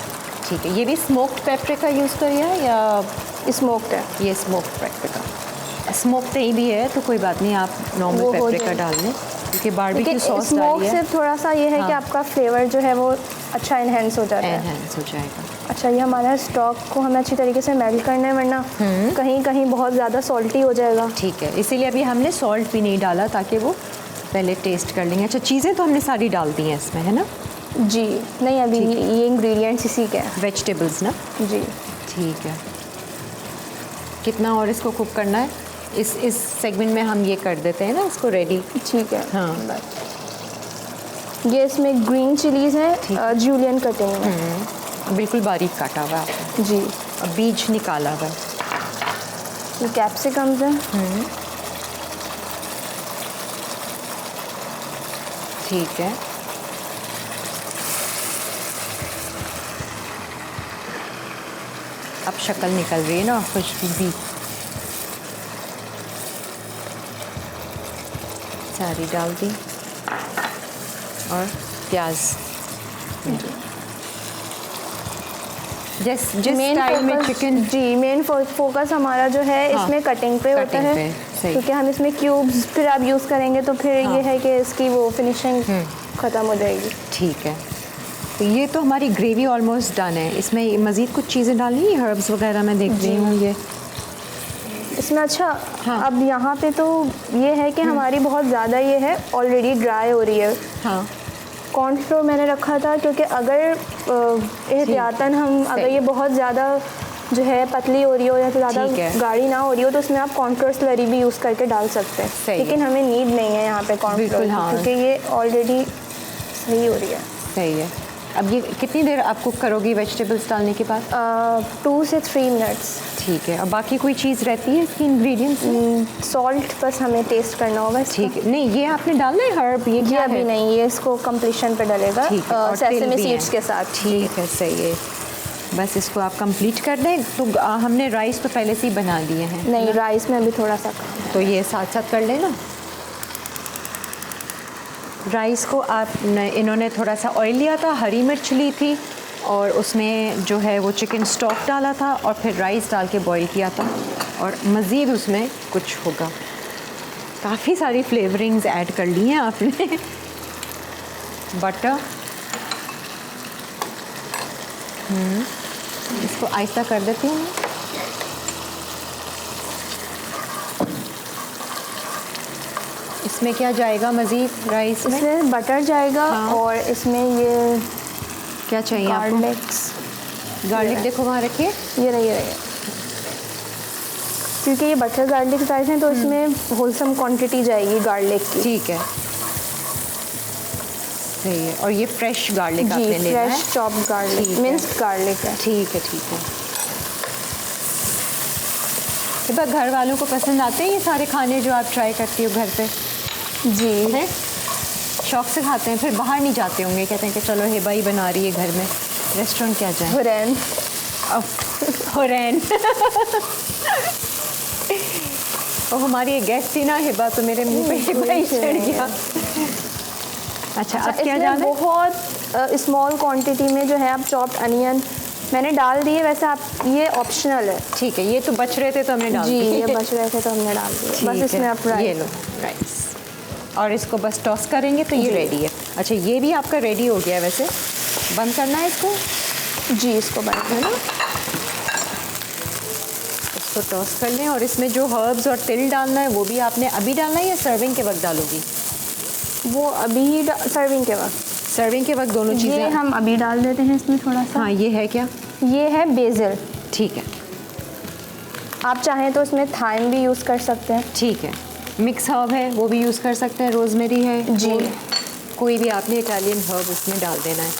A: ठीक है। ये भी स्मोक्ड पेपरिका यूज़ करिए या
C: स्मोक्ड है।
A: ये स्मोक्ड पेपरिका? स्मोक्ड नहीं भी है तो कोई बात नहीं, आप
C: वो
A: नॉर्मल
C: हो
A: पेपरिका
C: जाएगा।
A: डाल लें, क्योंकि बारबेक्यू
C: लेकिन
A: सॉस
C: स्मोक
A: डाली
C: से
A: है,
C: थोड़ा सा ये है कि
A: हाँ।
C: आपका फ्लेवर जो है वो अच्छा इन्हेंस हो जाता है।
A: एनहांस हो जाएगा।
C: अच्छा, ये हमारा स्टॉक को हमें अच्छी तरीके से मेल्ट करना है, वरना कहीं कहीं बहुत ज़्यादा सॉल्टी हो जाएगा।
A: ठीक है, इसीलिए अभी हमने सॉल्ट भी नहीं डाला ताकि वो पहले टेस्ट कर लेंगे। अच्छा, चीज़ें तो हमने सारी डाल दी हैं इसमें, है ना?
C: जी नहीं, अभी ये इंग्रेडिएंट्स इसी के हैं।
A: वेजिटेबल्स ना?
C: जी,
A: ठीक है। कितना और इसको कुक करना है? इस सेगमेंट में हम ये कर देते हैं ना इसको रेडी।
C: ठीक है।
A: हाँ।
C: बस ये इसमें ग्रीन चिलीज़ हैं, जूलियन कटिंग में।
A: बिल्कुल बारीक काटा हुआ है आपने,
C: जी,
A: और बीज निकाला हुआ है।
C: ये कैप्सिकम्स हैं।
A: ठीक है। अब शक्ल निकल रही है ना, खुशबू भी सारी डाल दी। और प्याज, जिस स्टाइल में चिकन।
C: जी, मेन फोकस हमारा जो है
A: हाँ,
C: इसमें कटिंग पे होता
A: कटिंग
C: है,
A: पे, सही।
C: क्योंकि हम इसमें क्यूब्स फिर आप यूज़ करेंगे तो फिर
A: हाँ।
C: ये है कि इसकी वो फिनिशिंग ख़त्म हो जाएगी।
A: ठीक है। तो ये तो हमारी ग्रेवी ऑलमोस्ट डन है। इसमें मज़ीद कुछ चीज़ें डालनी है, हर्ब्स वगैरह मैं देख रही हूँ ये।
C: इसमें अच्छा,
A: हाँ।
C: अब यहाँ पे तो ये है कि हमारी बहुत ज़्यादा ये है ऑलरेडी ड्राई हो रही है।
A: हाँ,
C: कॉर्नफ्लोर मैंने रखा था क्योंकि अगर एहतियातन हम अगर
A: सही।
C: ये बहुत ज़्यादा जो है पतली हो रही हो या तो ज़्यादा
A: ठीक है।
C: गाढ़ी ना हो रही हो तो उसमें आप कॉर्नफ्लोर स्लरी भी यूज़ करके डाल सकते हैं।
A: सही
C: लेकिन
A: है।
C: हमें नीड नहीं है यहाँ पे कॉर्नफ्लोर
A: बिल्कुल, हाँ।
C: क्योंकि ये ऑलरेडी सही हो रही है।
A: सही है। अब ये कितनी देर आप कुक करोगी वेजिटेबल्स डालने के बाद?
C: 2 से 3 मिनट्स।
A: ठीक है। अब बाकी कोई चीज़ रहती है इसकी इंग्रेडिएंट्स?
C: सॉल्ट बस हमें टेस्ट करना होगा इसका।
A: ठीक है। नहीं, ये आपने डालना है हर्ब, ये
C: ये
A: क्या
C: अभी
A: है?
C: नहीं, ये इसको कंप्लीशन पे डलेगा
A: ठीक है। और तिल
C: सेसमी
A: भी
C: सीड्स
A: हैं।
C: के साथ।
A: ठीक है, सही है। बस इसको आप कंप्लीट कर दें। तो हमने राइस तो पहले से ही बना दिए हैं।
C: नहीं, राइस में अभी थोड़ा सा काम।
A: तो ये साथ साथ कर लेना। राइस को आप इन्होंने थोड़ा सा ऑयल लिया था, हरी मिर्च ली थी, और उसमें जो है वो चिकन स्टॉक डाला था, और फिर राइस डाल के बॉईल किया था, और मज़ीद उसमें कुछ होगा। काफ़ी सारी फ्लेवरिंग्स ऐड कर ली हैं आपने। बटर, इसको आहिस्ता कर देती हूँ। इसमें क्या जाएगा मज़ीद राइस में?
C: इसमें बटर जाएगा।
A: हाँ।
C: और इसमें ये
A: क्या चाहिए आपको?
C: गार्लिक्स,
A: गार्लिक देखो वहाँ रखिए।
C: ये रही क्योंकि ये बटर गार्लिक राइस हैं तो इसमें होलसम क्वांटिटी जाएगी गार्लिक की।
A: ठीक है, सही है। और ये फ्रेश गार्लिक आपने
C: जी,
A: लेना है?
C: फ्रेश चॉप्ड गार्लिक,
A: ठीक है।
C: मिन्स्ड गार्लिक है।
A: ठीक है, ठीक है। हिबा, घर वालों को पसंद आते हैं ये सारे खाने जो आप ट्राई करती हो घर पे?
C: जी,
A: हैं? शौक से खाते हैं? फिर बाहर नहीं जाते होंगे, कहते हैं कि चलो हिबा ही बना रही है घर में? रेस्टोरेंट क्या जाए?
C: हुरैन।
A: हुरैन। और हमारी एक गेस्ट थी ना हिबा, तो मेरे मुंह पे हिबा ही चढ़ गया। अच्छा, अब क्या जाना है?
C: बहुत स्मॉल क्वांटिटी में जो है आप चॉप्ड अनियन मैंने डाल दिए, वैसे आप ये ऑप्शनल है।
A: ठीक है, ये तो बच रहे थे तो हमने डाल
C: जी,
A: दिए।
C: ये बच रहे थे तो हमने डाल दिए। बस इसमें आप
A: ये लो राइस, और इसको बस टॉस करेंगे तो ये रेडी है। अच्छा, ये भी आपका रेडी हो गया है। वैसे बंद करना है इसको?
C: जी, इसको बंद करना।
A: इसको टॉस कर लें, और इसमें जो हर्ब्स और तिल डालना है वो भी आपने अभी डालना है या सर्विंग के वक्त डालोगी?
C: वो अभी सर्विंग के वक्त।
A: सर्विंग के वक्त दोनों
C: ये
A: चीज़ें
C: हम अभी डाल देते हैं इसमें थोड़ा सा।
A: हाँ, ये है क्या?
C: ये है बेसिल।
A: ठीक है,
C: आप चाहें तो इसमें थाइम भी यूज़ कर सकते हैं।
A: ठीक है। मिक्स हर्ब है वो भी यूज़ कर सकते हैं, रोजमेरी है
C: जी।
A: कोई भी आपने इटालियन हर्ब इसमें डाल देना है।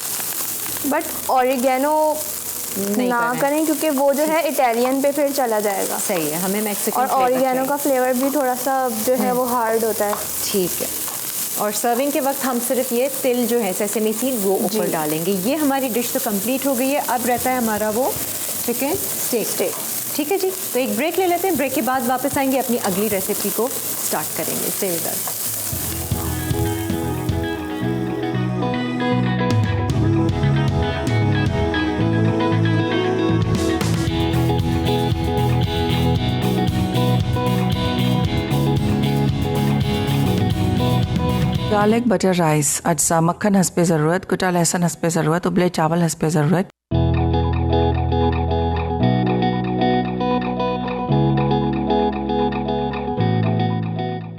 C: बट ऑरिगेनो
A: नहीं
C: ना
A: करना है।
C: करें, क्योंकि वो जो है इटालियन पे फिर चला जाएगा।
A: सही है, हमें मैक्सिकन
C: और ऑरिगेनो का फ्लेवर भी थोड़ा सा जो है वो हार्ड होता है।
A: ठीक है। और सर्विंग के वक्त हम सिर्फ ये तिल जो है सेसमी सीड वो ऊपर डालेंगे। ये हमारी डिश तो कंप्लीट हो गई है। अब रहता है हमारा वो चिकन स्टेक। ठीक है जी, तो एक ब्रेक ले लेते हैं। ब्रेक के बाद वापस आएंगे, अपनी अगली रेसिपी को स्टार्ट करेंगे। Stay with us.
D: Garlic butter rice अज्जा मक्खन हस्बे ज़रूरत, कुटा लहसुन हस्बे ज़रूरत, उबले चावल हस्बे ज़रूरत।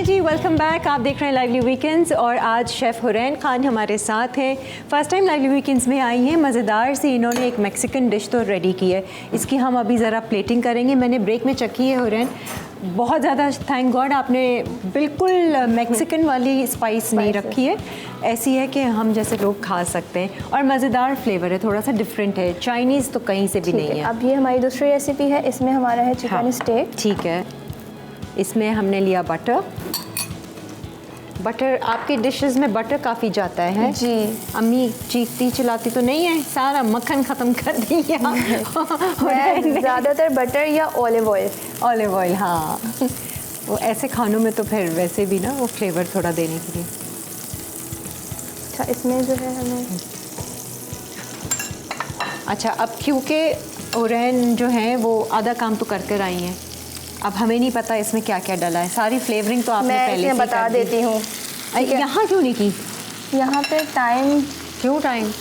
A: जी, वेलकम बैक। आप देख रहे हैं लाइवली वीकेंड्स, और आज शेफ़ हुरैन खान हमारे साथ हैं। फर्स्ट टाइम लाइवली वीकेंड्स में आई हैं। मज़ेदार सी इन्होंने एक मैक्सिकन डिश तो रेडी की है, इसकी हम अभी ज़रा प्लेटिंग करेंगे। मैंने ब्रेक में चखी है हुरैन, बहुत ज़्यादा थैंक गॉड आपने बिल्कुल मैक्सिकन वाली स्पाइस नहीं रखी है। ऐसी है कि हम जैसे लोग खा सकते हैं, और मज़ेदार फ्लेवर है, थोड़ा सा डिफरेंट है। चाइनीज़ तो कहीं से भी नहीं है।
C: अब ये हमारी दूसरी रेसिपी है, इसमें हमारा है चिकन स्टेक।
A: ठीक है, इसमें हमने लिया बटर। बटर आपके डिशेस में बटर काफ़ी जाता है
C: जी।
A: अम्मी चीखती चिल्लाती तो नहीं है, सारा मक्खन ख़त्म कर दिया।
C: ज़्यादातर बटर या ऑलिव ऑयल।
A: ऑलिव ऑयल, हाँ। वो ऐसे खानों में तो फिर वैसे भी ना वो फ्लेवर थोड़ा देने के लिए।
C: अच्छा, इसमें जो है हमें
A: अच्छा, अब क्योंकि हुरैन जो है वो आधा काम तो कर कर आई हैं, अब हमें नहीं पता इसमें क्या क्या डाला है। सारी फ्लेवरिंग तो आपने पहले से
C: बता
A: कर दी।
C: देती हूँ।
A: यहाँ क्यों नहीं की?
C: यहाँ पे टाइम
A: क्यों टाइम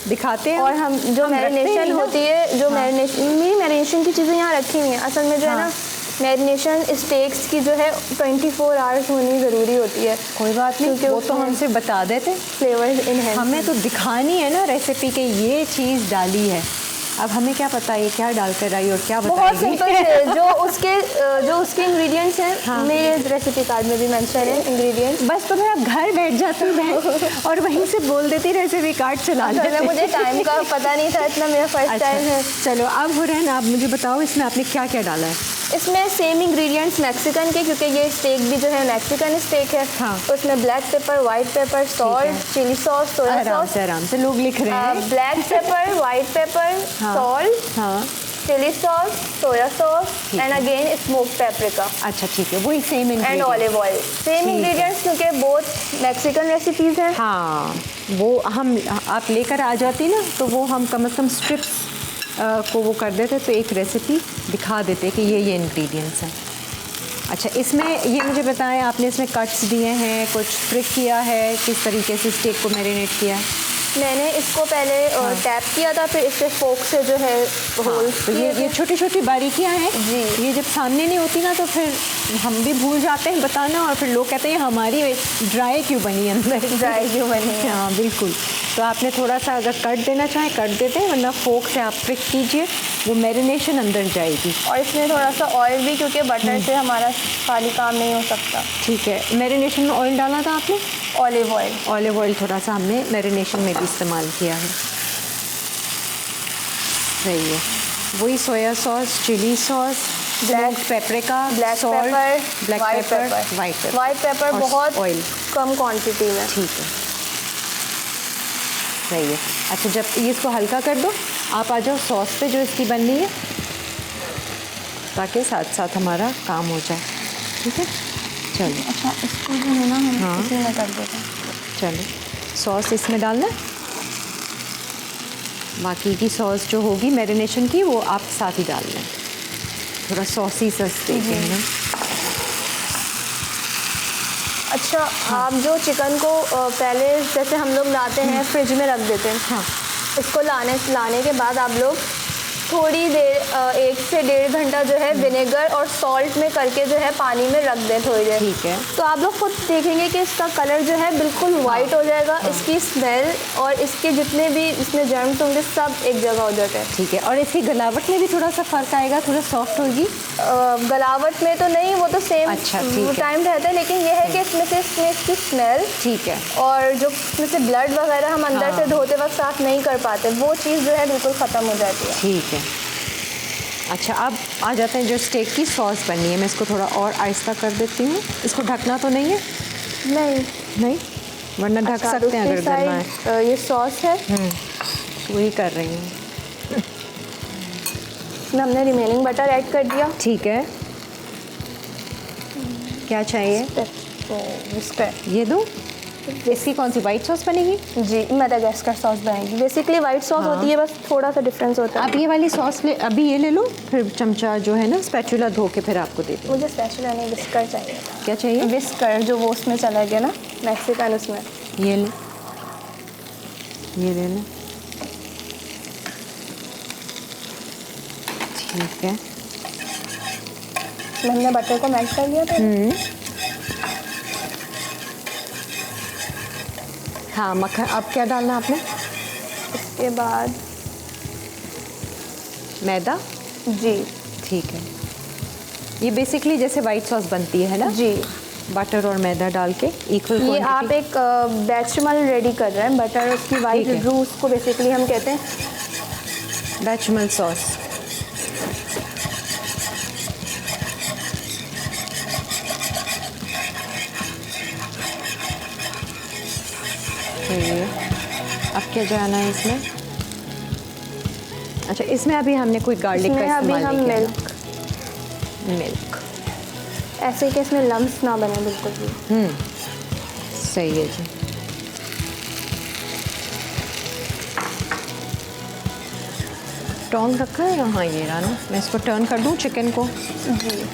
A: दिखाते हैं,
C: और हम जो मैरिनेशन होती है, जो मेरी मैरिनेशन की चीज़ें यहाँ रखी हुई हैं। असल में जो है ना, मैरिनेशन स्टेक्स की जो है 24 आवर्स होनी ज़रूरी होती है।
A: कोई बात नहीं,
C: क्योंकि
A: वो तो हमसे बता देते।
C: फ्लेवर इनहेंस
A: हमें तो दिखानी है ना रेसिपी के ये चीज़ डाली है। अब हमें क्या पता ये क्या डाल कर आई और क्या
C: बहुत
A: बताएगी।
C: सिंपल है। जो उसके इंग्रेडिएंट्स हैं मेरे रेसिपी कार्ड में भी मेंशन है इंग्रेडिएंट्स।
A: बस तो फिर आप घर बैठ जाती हैं और वहीं से बोल देती रेसिपी कार्ड चला लेते।
C: मुझे टाइम का पता नहीं था इतना, मेरा फर्स्ट टाइम है।
A: चलो अब हुरैन आप मुझे बताओ इसमें आपने क्या क्या डाला है।
C: इसमें सेम इंग्रेडिएंट्स मैक्सिकन के, क्योंकि ये स्टेक भी जो है मैक्सिकन स्टेक है।
A: हाँ।
C: तो उसमें black pepper, white pepper, salt, chilli sauce, soya sauce.
A: आराम से लोग लिख रहे हैं।
C: Black pepper, white pepper, salt,
A: हाँ,
C: chilli sauce, soya sauce and again smoke paprika.
A: अच्छा ठीक है, वही same
C: and olive oil. Same ingredients, क्योंकि बोथ मैक्सिकन रेसिपीज़ हैं।
A: हाँ, वो हम आप लेकर आ जाती ना तो वो हम कम से कम स्ट्रिप्स को वो कर देते तो एक रेसिपी दिखा देते कि ये इंग्रेडिएंट्स हैं। अच्छा, इसमें ये मुझे बताएं आपने इसमें कट्स दिए हैं, कुछ ट्रिक किया है, किस तरीके से स्टेक को मैरिनेट किया है?
C: मैंने इसको पहले टैप किया था, फिर इससे फोक से जो है होल्स
A: तो ये छोटी छोटी बारीकियां हैं
C: जी।
A: ये जब सामने नहीं होती ना तो फिर हम भी भूल जाते हैं बताना, और फिर लोग कहते हैं हमारी ड्राई क्यों बनी अंदर,
C: ड्राई क्यों बनी है।
A: हाँ बिल्कुल। तो आपने थोड़ा सा अगर कट देना चाहें कट देते हैं, वरना फोक से आप ट्रिक कीजिए, वो मैरिनेशन अंदर जाएगी।
C: और इसमें थोड़ा सा ऑयल भी, क्योंकि बटर से हमारा खाली काम नहीं हो सकता।
A: ठीक है, मैरिनेशन में ऑयल डाला था आपने?
C: Olive oil.
A: ऑलिव ऑयल थोड़ा सा हमने मैरिनेशन में भी इस्तेमाल किया है। सही है, वही soya sauce, chilli sauce, black paprika,
C: black
A: salt,
C: pepper,
A: black pepper, white pepper.
C: White pepper
A: और
C: बहुत
A: ऑयल।
C: कम क्वांटिटी में।
A: ठीक है, सही है। अच्छा, जब ये इसको हल्का कर दो, आप आ जाओ सॉस पे जो इसकी बननी है, ताकि साथ साथ हमारा काम हो जाए। ठीक है, चलो।
C: अच्छा, इसको जो है ना हम
A: हाँ।
C: इसी में कर देते हैं।
A: चलो, सॉस इसमें डालना, बाकी की सॉस जो होगी मैरिनेशन की वो आप साथ ही डाल लें, थोड़ा सॉसी सस्ती के ना।
C: अच्छा, आप जो चिकन को पहले जैसे हम लोग लाते हैं फ्रिज में रख देते हैं,
A: हाँ,
C: इसको लाने के बाद आप लोग थोड़ी देर 1 से 1.5 घंटा जो है विनेगर और सॉल्ट में करके जो है पानी में रख दें थोड़ी देर।
A: ठीक है।
C: तो आप लोग खुद देखेंगे कि इसका कलर जो है बिल्कुल वाइट हो जाएगा। इसकी स्मेल और इसके जितने भी इसमें जर्म्स होंगे सब एक जगह हो जाते हैं।
A: ठीक है। और इसकी गलावट में भी थोड़ा सा फ़र्क आएगा, थोड़ा सॉफ्ट होगी।
C: गलावट में तो नहीं, वो तो सेम
A: अच्छा, ठीक है।
C: टाइम रहता है, लेकिन यह है कि इसमें से इसकी स्मेल
A: ठीक है।
C: और जो इसमें से ब्लड वगैरह हम अंदर से धोते वक्त साफ नहीं कर पाते, वो चीज़ जो है बिल्कुल ख़त्म हो जाती है।
A: ठीक है। अच्छा, अब आ जाते हैं जो स्टेक की सॉस बननी है। मैं इसको थोड़ा और आहिस्ता कर देती हूँ। इसको ढकना तो नहीं है? नहीं, वरना ढक
C: अच्छा,
A: सकते हैं अगर
C: दूसरी
A: करना है।
C: साइड ये सॉस है,
A: वही कर रही हूँ।
C: इसमें हमने रिमेनिंग बटर ऐड कर दिया।
A: ठीक है। क्या चाहिए?
C: तो विस्कर
A: ये दो। इसकी कौन सी वाइट सॉस बनेगी?
C: जी, मेडागास्कर सॉस बनेगी। बेसिकली वाइट सॉस होती है, बस थोड़ा सा डिफरेंस होता है।
A: आप ये वाली सॉस ले, अभी ये ले लो, फिर चमचा जो है ना स्पैचुला धो के फिर आपको दे दूँ।
C: मुझे स्पेशल नहीं, विस्कर चाहिए था।
A: क्या चाहिए?
C: विस्कर जो वो उसमें चला गया ना, मैक्सिकन, उसमें।
A: ये ले, ये ले लो। ठीक है।
C: हमने बटर को मेल्ट कर लिया था।
A: हाँ, मक्खन। अब क्या डालना आपने?
C: इसके बाद
A: मैदा।
C: जी
A: ठीक है। ये बेसिकली जैसे वाइट सॉस बनती है ना?
C: जी,
A: बटर और मैदा डाल के इक्वल
C: ये आप एक बैचमल रेडी कर रहे हैं। बटर उसकी वाइट
A: ठीक है।
C: रू उसको बेसिकली हम कहते हैं।
A: बैचमल सॉस। अब क्या जाना है इसमें? अच्छा, इसमें अभी हमने कोई गार्लिक का
C: इसमें अभी
A: इस्तेमाल
C: हम
A: नहीं किया
C: मिल्क
A: मिल्क।
C: ऐसे कि इसमें लम्स ना बने बिल्कुल भी।
A: सही है जी। टर्न रखा है? हाँ, ये रहा ना। मैं इसको टर्न कर दूँ चिकन को?
C: जी,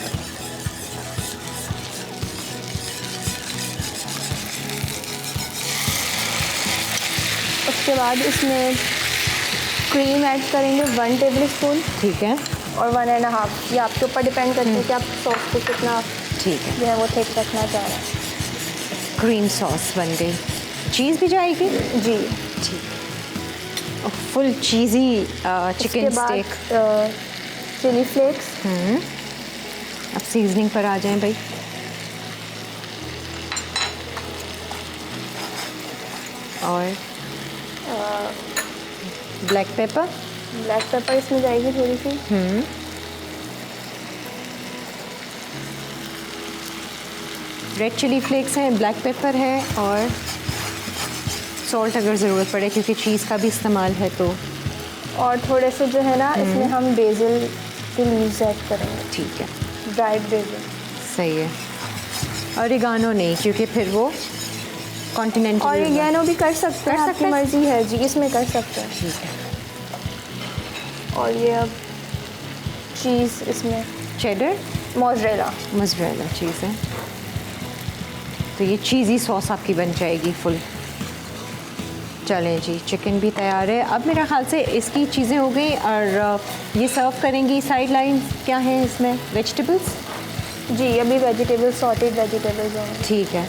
C: उसके बाद इसमें क्रीम ऐड करेंगे 1 टेबल स्पून
A: ठीक है।
C: और 1.5। ये आपके ऊपर डिपेंड करती है कि आप सॉस को कितना
A: ठीक है।
C: जो है वो थिक रखना चाह रहे हैं।
A: क्रीम सॉस बन गई। चीज़ भी जाएगी?
C: जी,
A: फुल चीज़ी
C: उसके
A: चिकन
C: बाद
A: स्टेक।
C: Chilli flakes.
A: अब सीजनिंग पर आ जाएं भाई। और ब्लैक पेपर।
C: ब्लैक पेपर इसमें जाएगी थोड़ी सी।
A: रेड चिली फ्लेक्स हैं, ब्लैक पेपर है और सॉल्ट अगर ज़रूरत पड़े, क्योंकि चीज़ का भी इस्तेमाल है तो।
C: और थोड़े से जो है ना इसमें हम बेसिल के लीव्स ऐड करेंगे।
A: ठीक है,
C: ड्राइड बेसिल।
A: सही है। ऑरिगानो नहीं, क्योंकि फिर वो कॉन्टिनेंटल।
C: और ऑरिगेनो भी कर सकते हैं,
A: कर
C: आपकी
A: सकते हैं?
C: मर्जी है जी, इसमें कर सकते हैं।
A: ठीक है।
C: और ये अब चीज़ इसमें
A: चेडर,
C: मोज़रेला।
A: मोज़रेला चीज़ है, तो ये चीज़ी सॉस आपकी बन जाएगी फुल। चलें जी, चिकन भी तैयार है। अब मेरा ख्याल से इसकी चीज़ें हो गई और ये सर्व करेंगी। साइड लाइन क्या है इसमें? वेजिटेबल्स?
C: जी, अभी वेजिटेबल्स, सॉटेड वेजिटेबल्स होंगे।
A: ठीक है।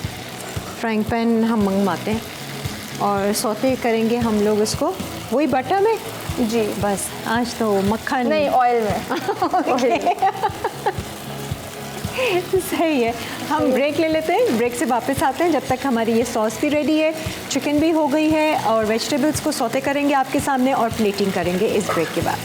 A: फ्राइंग पैन हम मंगवाते हैं और सौते करेंगे हम लोग इसको वही बटर में।
C: जी,
A: बस आज तो मक्खन
C: नहीं, ऑयल में। ऑयल में।
A: सही है। हम ब्रेक ले लेते हैं, ब्रेक से वापस आते हैं। जब तक हमारी ये सॉस भी रेडी है, चिकन भी हो गई है और वेजिटेबल्स को सौते करेंगे आपके सामने और प्लेटिंग करेंगे इस ब्रेक के बाद।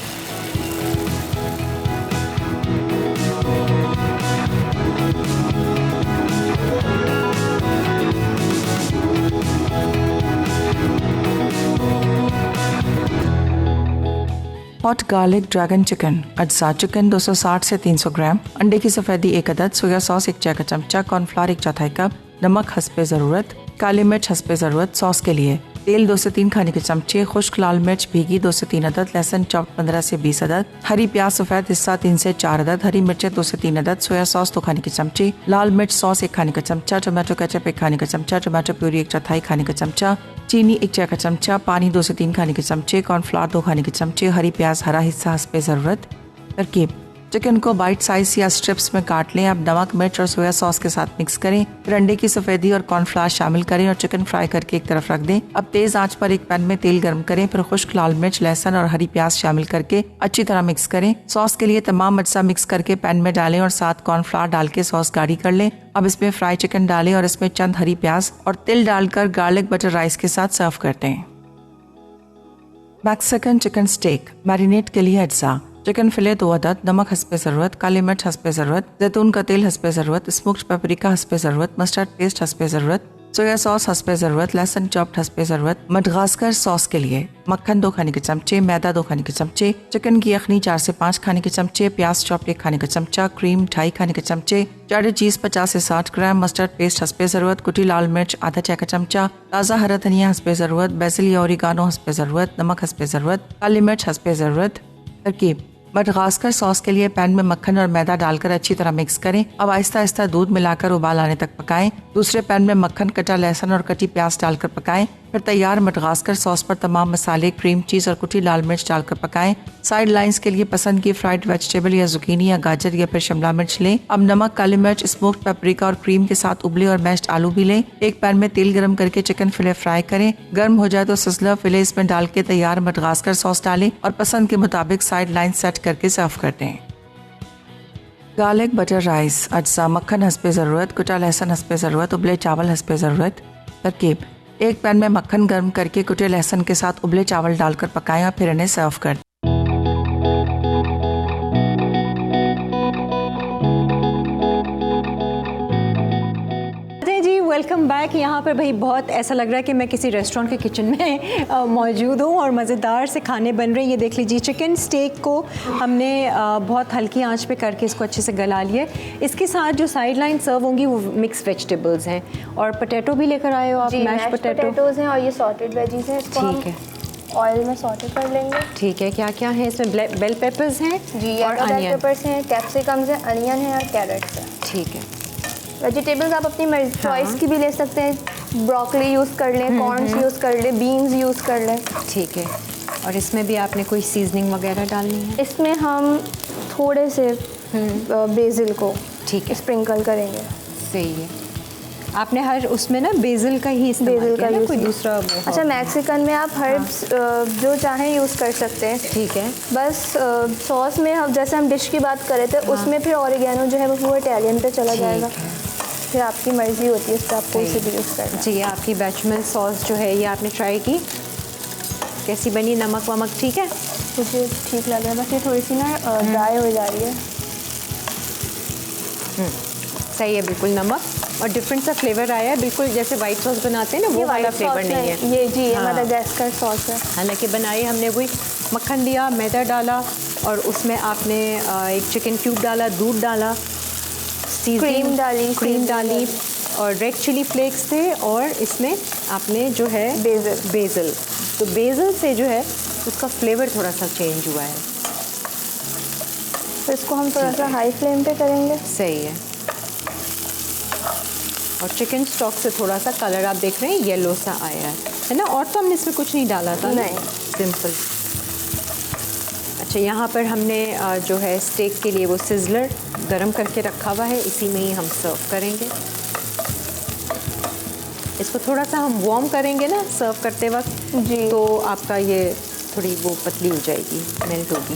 D: हॉट गार्लिक ड्रैगन चिकन अज्जा चिकन 260 से 300 ग्राम, अंडे की सफ़ेदी 1 अदद, सोया सॉस 1 चाय का चमचा, कॉर्नफ्लावर 1 चौथाई कप, नमक हस्बे ज़रूरत, काली मिर्च हस्बे ज़रूरत। सॉस के लिए तेल 2 से 3 खाने के चमचे, खुश्क लाल मिर्च भीगी 2 से 3 अदद, लहसुन चॉप 15 से 20 अदद, हरी प्याज सफ़ेद हिस्सा 3 से 4 अदद, हरी मिर्चें 2 से 3 अदद, सोया सॉस 2 खाने के चमचे, लाल मिर्च सॉस 1 खाने का चमचा, टोमेटो केचप 1 खाने का चमचा, टोमेटो प्यूरी 1 चौथाई खाने का चमचा, चीनी 1 चाय का चमचा, पानी 2 से 3 खाने के चमचे, कॉर्नफ्लावर 2 खाने के चमचे, हरी प्याज हरा हिस्सा हस्बे ज़रूरत। तरकीब चिकन को बाइट साइज या स्ट्रिप्स में काट लें। अब नमक मिर्च और सोया सॉस के साथ मिक्स करें, फिर अंडे की सफ़ेदी और कॉर्नफ्लावर शामिल करें और चिकन फ्राई करके एक तरफ रख दें। अब तेज आंच पर एक पैन में तेल गर्म करें, फिर खुश्क लाल मिर्च लहसुन और हरी प्याज शामिल करके अच्छी तरह मिक्स करें। सॉस के लिए तमाम अज्जा मिक्स करके पैन में डालें और साथ कॉर्नफ्लावर डाल के सॉस गाढ़ी कर लें। अब इसमें फ्राई चिकन डालें और इसमें चंद हरी प्याज और तिल डालकर गार्लिक बटर राइस के साथ सर्व करते हैं। मैक्सिकन चिकन स्टेक मैरिनेट के लिए अज्जा चिकन फिले 2 अदद, नमक हस्बे ज़रूरत, काली मिर्च हस्बे ज़रूरत, जैतून का तेल हस्बे ज़रूरत, स्मोक्ड पेपरिका हस्बे ज़रूरत, मस्टर्ड पेस्ट हस्बे ज़रूरत, सोया सॉस हस्बे ज़रूरत, लहसुन चॉप्ड हस्बे ज़रूरत। मडगास्कर सॉस के लिए मक्खन 2 खाने के चमचे, मैदा 2 खाने के चमचे, चिकन की यखनी 4 से 5 खाने के चमचे, प्याज चॉप्ड 1 खाने का चमचा, क्रीम 2.5 खाने के चमचे, चेडर चीज़ 50 से 60 ग्राम, मस्टर्ड पेस्ट हस्बे ज़रूरत, कुटी लाल मिर्च आधा चाय का चमचा, ताज़ा हरा धनिया हस्बे ज़रूरत, बेसिल या ओरिगानो हस्बे ज़रूरत, नमक हस्बे ज़रूरत, काली मिर्च हस्बे ज़रूरत। तरकीब मडगास्कर सॉस के लिए पैन में मक्खन और मैदा डालकर अच्छी तरह मिक्स करें। अब आहिस्ता आहिस्ता दूध मिलाकर उबाल आने तक पकाएं। दूसरे पैन में मक्खन, कटा लहसुन और कटी प्याज डालकर पकाएं। फिर तैयार मडगास्कर सॉस पर तमाम मसाले, क्रीम चीज़ और कुटी लाल मिर्च डालकर पकाएं। साइड लाइंस के लिए पसंद की फ्राइड वेजिटेबल या जुकीनी या गाजर या फिर शिमला मिर्च लें। अब नमक, काली मिर्च, स्मोक्ड पेपरिका और क्रीम के साथ उबले और मैश्ड आलू भी लें। एक पैन में तेल गरम करके चिकन फिले फ्राई करें। गर्म हो जाए तो सिज़लर फिले इसमें डाल के तैयार मडगास्कर सॉस डालें और पसंद के मुताबिक साइड लाइन सेट करके सर्व कर दें। गार्लिक बटर राइस अज्जा मक्खन हस्बे ज़रूरत, कुटा लहसुन हस्बे ज़रूरत, उबले चावल हस्बे ज़रूरत। तरकीब एक पैन में मक्खन गर्म करके कुटे लहसुन के साथ उबले चावल डालकर पकाएं और फिर इन्हें सर्व कर दें।
A: Welcome back. यहाँ पर भाई बहुत ऐसा लग रहा है कि मैं किसी रेस्टोरेंट के किचन में मौजूद हूँ और मज़ेदार से खाने बन रहे हैं। ये देख लीजिए चिकन स्टेक को हमने बहुत हल्की आंच पे करके इसको अच्छे से गला लिया। इसके साथ जो साइड लाइन सर्व होंगी वो मिक्स वेजिटेबल्स हैं और पोटैटो भी लेकर आए हो आप। मैश
C: पोटैटोज़ हैं और ये सॉटेड वेजीज हैं।
A: ठीक है,
C: ऑयल में सॉटे कर लेंगे।
A: ठीक है, क्या क्या है इसमें? बेल पेपर्स हैं
C: जी और बेल पेपर्स हैं, कैप्सिकम्स हैं, अनियन है और कैरेट्स हैं।
A: ठीक है।
C: वेजिटेबल्स आप अपनी चॉइस की भी ले सकते हैं। ब्रोकली यूज़ कर लें, कॉर्न्स यूज़ कर लें, बीन्स यूज़ कर लें।
A: ठीक है। और इसमें भी आपने कोई सीजनिंग वगैरह डालनी है?
C: इसमें हम थोड़े से बेसिल को
A: ठीक है
C: स्प्रिंकल करेंगे।
A: सही है। आपने हर उसमें ना बेसिल का ही इस्तेमाल किया ना, कोई दूसरा?
C: अच्छा, मैक्सिकन में आप हर्ब्स जो चाहें यूज़ कर सकते हैं।
A: ठीक है।
C: बस सॉस में हम जैसे हम डिश की बात कर रहे थे उसमें फिर ऑरिगेनो जो है वो इटालियन पे चला जाएगा। फिर आपकी मर्ज़ी होती है उसका, आप कोई सी भी यूज़ करना।
A: जी, आपकी बेचमेल सॉस जो है ये आपने ट्राई की, कैसी बनी? नमक वमक ठीक है?
C: मुझे ठीक लग रहा है, बस ये थोड़ी सी ना ड्राई हो जा रही है।
A: सही है, बिल्कुल नमक और डिफरेंट सा फ्लेवर आया है, बिल्कुल जैसे वाइट सॉस बनाते हैं ना वो वाला फ्लेवर नहीं है
C: ये। जी, ये मडागास्कर सॉस है।
A: हालांकि बनाई हमने वही, मक्खन दिया, मैदा डाला और उसमें आपने एक चिकन क्यूब डाला, दूध डाला,
C: क्रीम डाली
A: और रेड चिली फ्लेक्स थे और इसमें आपने जो है बेसिल। तो बेसिल से जो है उसका फ्लेवर थोड़ा सा चेंज हुआ है।
C: तो इसको हम थोड़ा सा हाई फ्लेम पे करेंगे।
A: सही है। और चिकन स्टॉक से थोड़ा सा कलर आप देख रहे हैं येलो सा आया है ना? और तो हमने इसमें कुछ नहीं डाला था।
C: नहीं,
A: सिंपल। अच्छा, यहाँ पर हमने जो है स्टेक के लिए वो सिज़लर गरम करके रखा हुआ है, इसी में ही हम सर्व करेंगे। इसको थोड़ा सा हम वार्म करेंगे ना सर्व करते वक्त
C: जी,
A: तो आपका ये थोड़ी वो पतली हो जाएगी, मेल्ट होगी।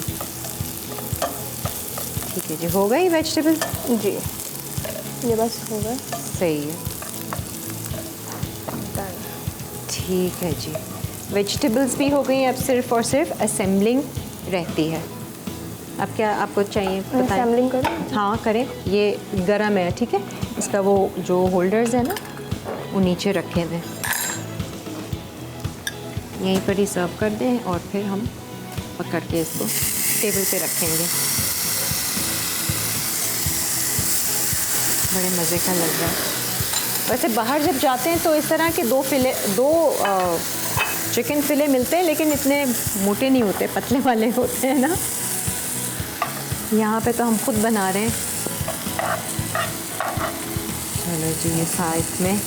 A: ठीक है जी, हो गई वेजिटेबल?
C: जी, ये बस हो गया।
A: सही है, ठीक है जी। वेजिटेबल्स भी हो गई, अब सिर्फ और सिर्फ असेंबलिंग रहती है। अब क्या आपको चाहिए बताएं?
C: असेंबलिंग करें?
A: हाँ करें। ये गरम है, ठीक है। इसका वो जो होल्डर्स है ना वो नीचे रखे हैं, यहीं पर ही सर्व कर दें और फिर हम पकड़ के इसको टेबल पे रखेंगे। बड़े मज़े का लग रहा है। वैसे बाहर जब जाते हैं तो इस तरह के दो चिकन फिले मिलते हैं, लेकिन इतने मोटे नहीं होते, पतले वाले होते हैं ना। यहाँ पे तो हम खुद बना रहे हैं। चलो जी, ये साइड में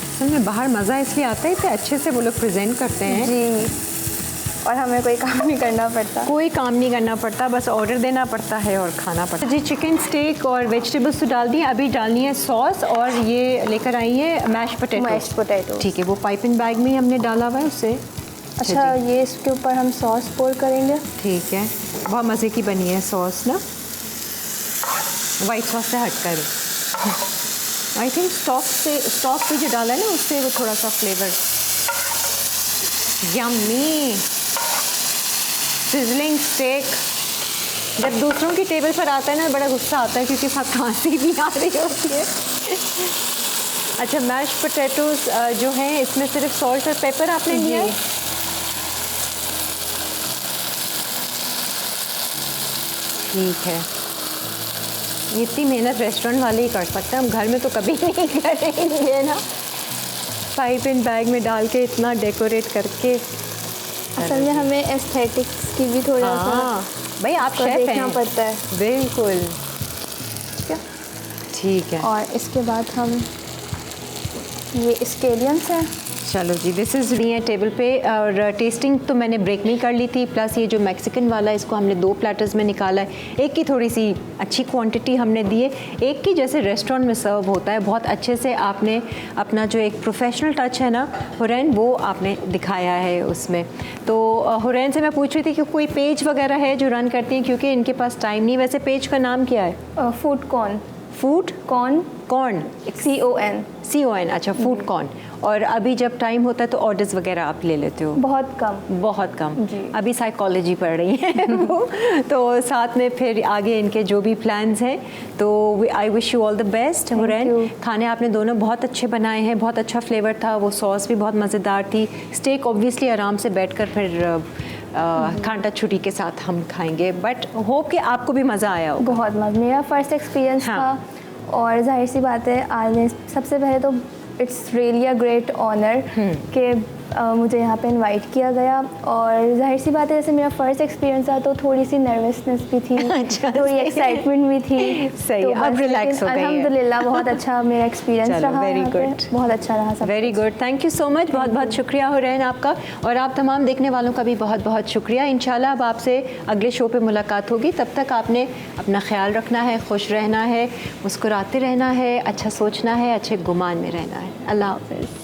A: असल में बाहर मज़ा इसलिए आता है कि अच्छे से वो लोग प्रेजेंट करते हैं
C: जी, और हमें कोई काम नहीं करना पड़ता।
A: कोई काम नहीं करना पड़ता, बस ऑर्डर देना पड़ता है और खाना पड़ता है। जी, चिकन स्टेक और वेजिटेबल्स तो डाल दिए, अभी डालनी है सॉस, और ये लेकर आई है मैश पोटैटो। ठीक है, वो पाइपिंग बैग में ही हमने डाला हुआ है उससे।
C: अच्छा, ये इसके ऊपर हम सॉस पोर करेंगे।
A: ठीक है, बहुत मज़े की बनी है सॉस ना, वाइट सॉस से हटकर। आई थिंक स्टॉक पे जो डाला है ना, उससे वो थोड़ा सा फ्लेवर। Yummy sizzling stake. जब दूसरों की टेबल पर आता है ना, बड़ा गुस्सा आता है क्योंकि साथ खांसी भी आ रही होती है। अच्छा, मैश पोटैटोज जो हैं इसमें सिर्फ सॉल्ट और पेपर आपने लिया है। ठीक है, ये इतनी मेहनत रेस्टोरेंट वाले ही कर सकते हैं, हम घर में तो कभी नहीं करेंगे ना। पाइप इन बैग में डाल के इतना डेकोरेट करके।
C: असल में हमें एस्थेटिक्स की भी थोड़ा सा
A: भाई आप शेफ
C: देखना
A: हैं,
C: पड़ता है।
A: बिल्कुल। ठीक है,
C: और इसके बाद हम ये स्केलियंस हैं।
A: चलो जी, दिस इज़ ली है टेबल पे, और टेस्टिंग तो मैंने ब्रेक में कर ली थी। प्लस ये जो मैक्सिकन वाला है, इसको हमने 2 प्लेटर्स में निकाला है। एक की थोड़ी सी अच्छी क्वांटिटी हमने दी है, एक की जैसे रेस्टोरेंट में सर्व होता है, बहुत अच्छे से आपने अपना जो एक प्रोफेशनल टच है ना हुरैन, वो आपने दिखाया है उसमें। तो हुरैन से मैं पूछ रही थी कि कोई पेज वगैरह है जो रन करती हैं, क्योंकि इनके पास टाइम नहीं। वैसे पेज का नाम क्या है?
C: Food corn.
A: Food
C: corn,
A: CON। अच्छा, फूड कॉर्न। और अभी जब टाइम होता है तो ऑर्डर्स वगैरह आप ले लेते हो?
C: बहुत कम
A: जी। अभी साइकोलॉजी पढ़ रही है वो, तो साथ में फिर आगे इनके जो भी प्लान्स हैं, तो I wish you all the best Hurain. खाने आपने दोनों बहुत अच्छे बनाए हैं, बहुत अच्छा फ्लेवर था, वो सॉस भी बहुत मज़ेदार थी। स्टेक ऑब्वियसली आराम से बैठकर फिर कांटा छुरी के साथ हम खाएंगे, बट होप कि आपको भी मज़ा आया होगा।
C: बहुत मज़ा, मेरा फर्स्ट एक्सपीरियंस था, और जाहिर सी बात है आज सबसे पहले तो it's really a great honour कि मुझे यहाँ पे इनवाइट किया गया। और जाहिर सी बात है, जैसे मेरा फर्स्ट एक्सपीरियंस था तो थोड़ी सी नर्वसनेस भी थी,
A: अच्छा,
C: थोड़ी एक्साइटमेंट भी थी।
A: सही,
C: तो
A: अब रिलैक्स हो गई है।
C: अल्हम्दुलिल्लाह बहुत अच्छा मेरा एक्सपीरियंस रहा।
A: वेरी गुड,
C: बहुत अच्छा रहा सब।
A: Very good, thank you so much. बहुत बहुत शुक्रिया हुरैन आपका, और आप तमाम देखने वालों का भी बहुत बहुत शुक्रिया। इंशाल्लाह अब आपसे अगले शो पे मुलाकात होगी। तब तक आपने अपना ख्याल रखना है, खुश रहना है, मुस्कुराते रहना है, अच्छा सोचना है, अच्छे गुमान में रहना है। अल्लाह हाफ़िज़।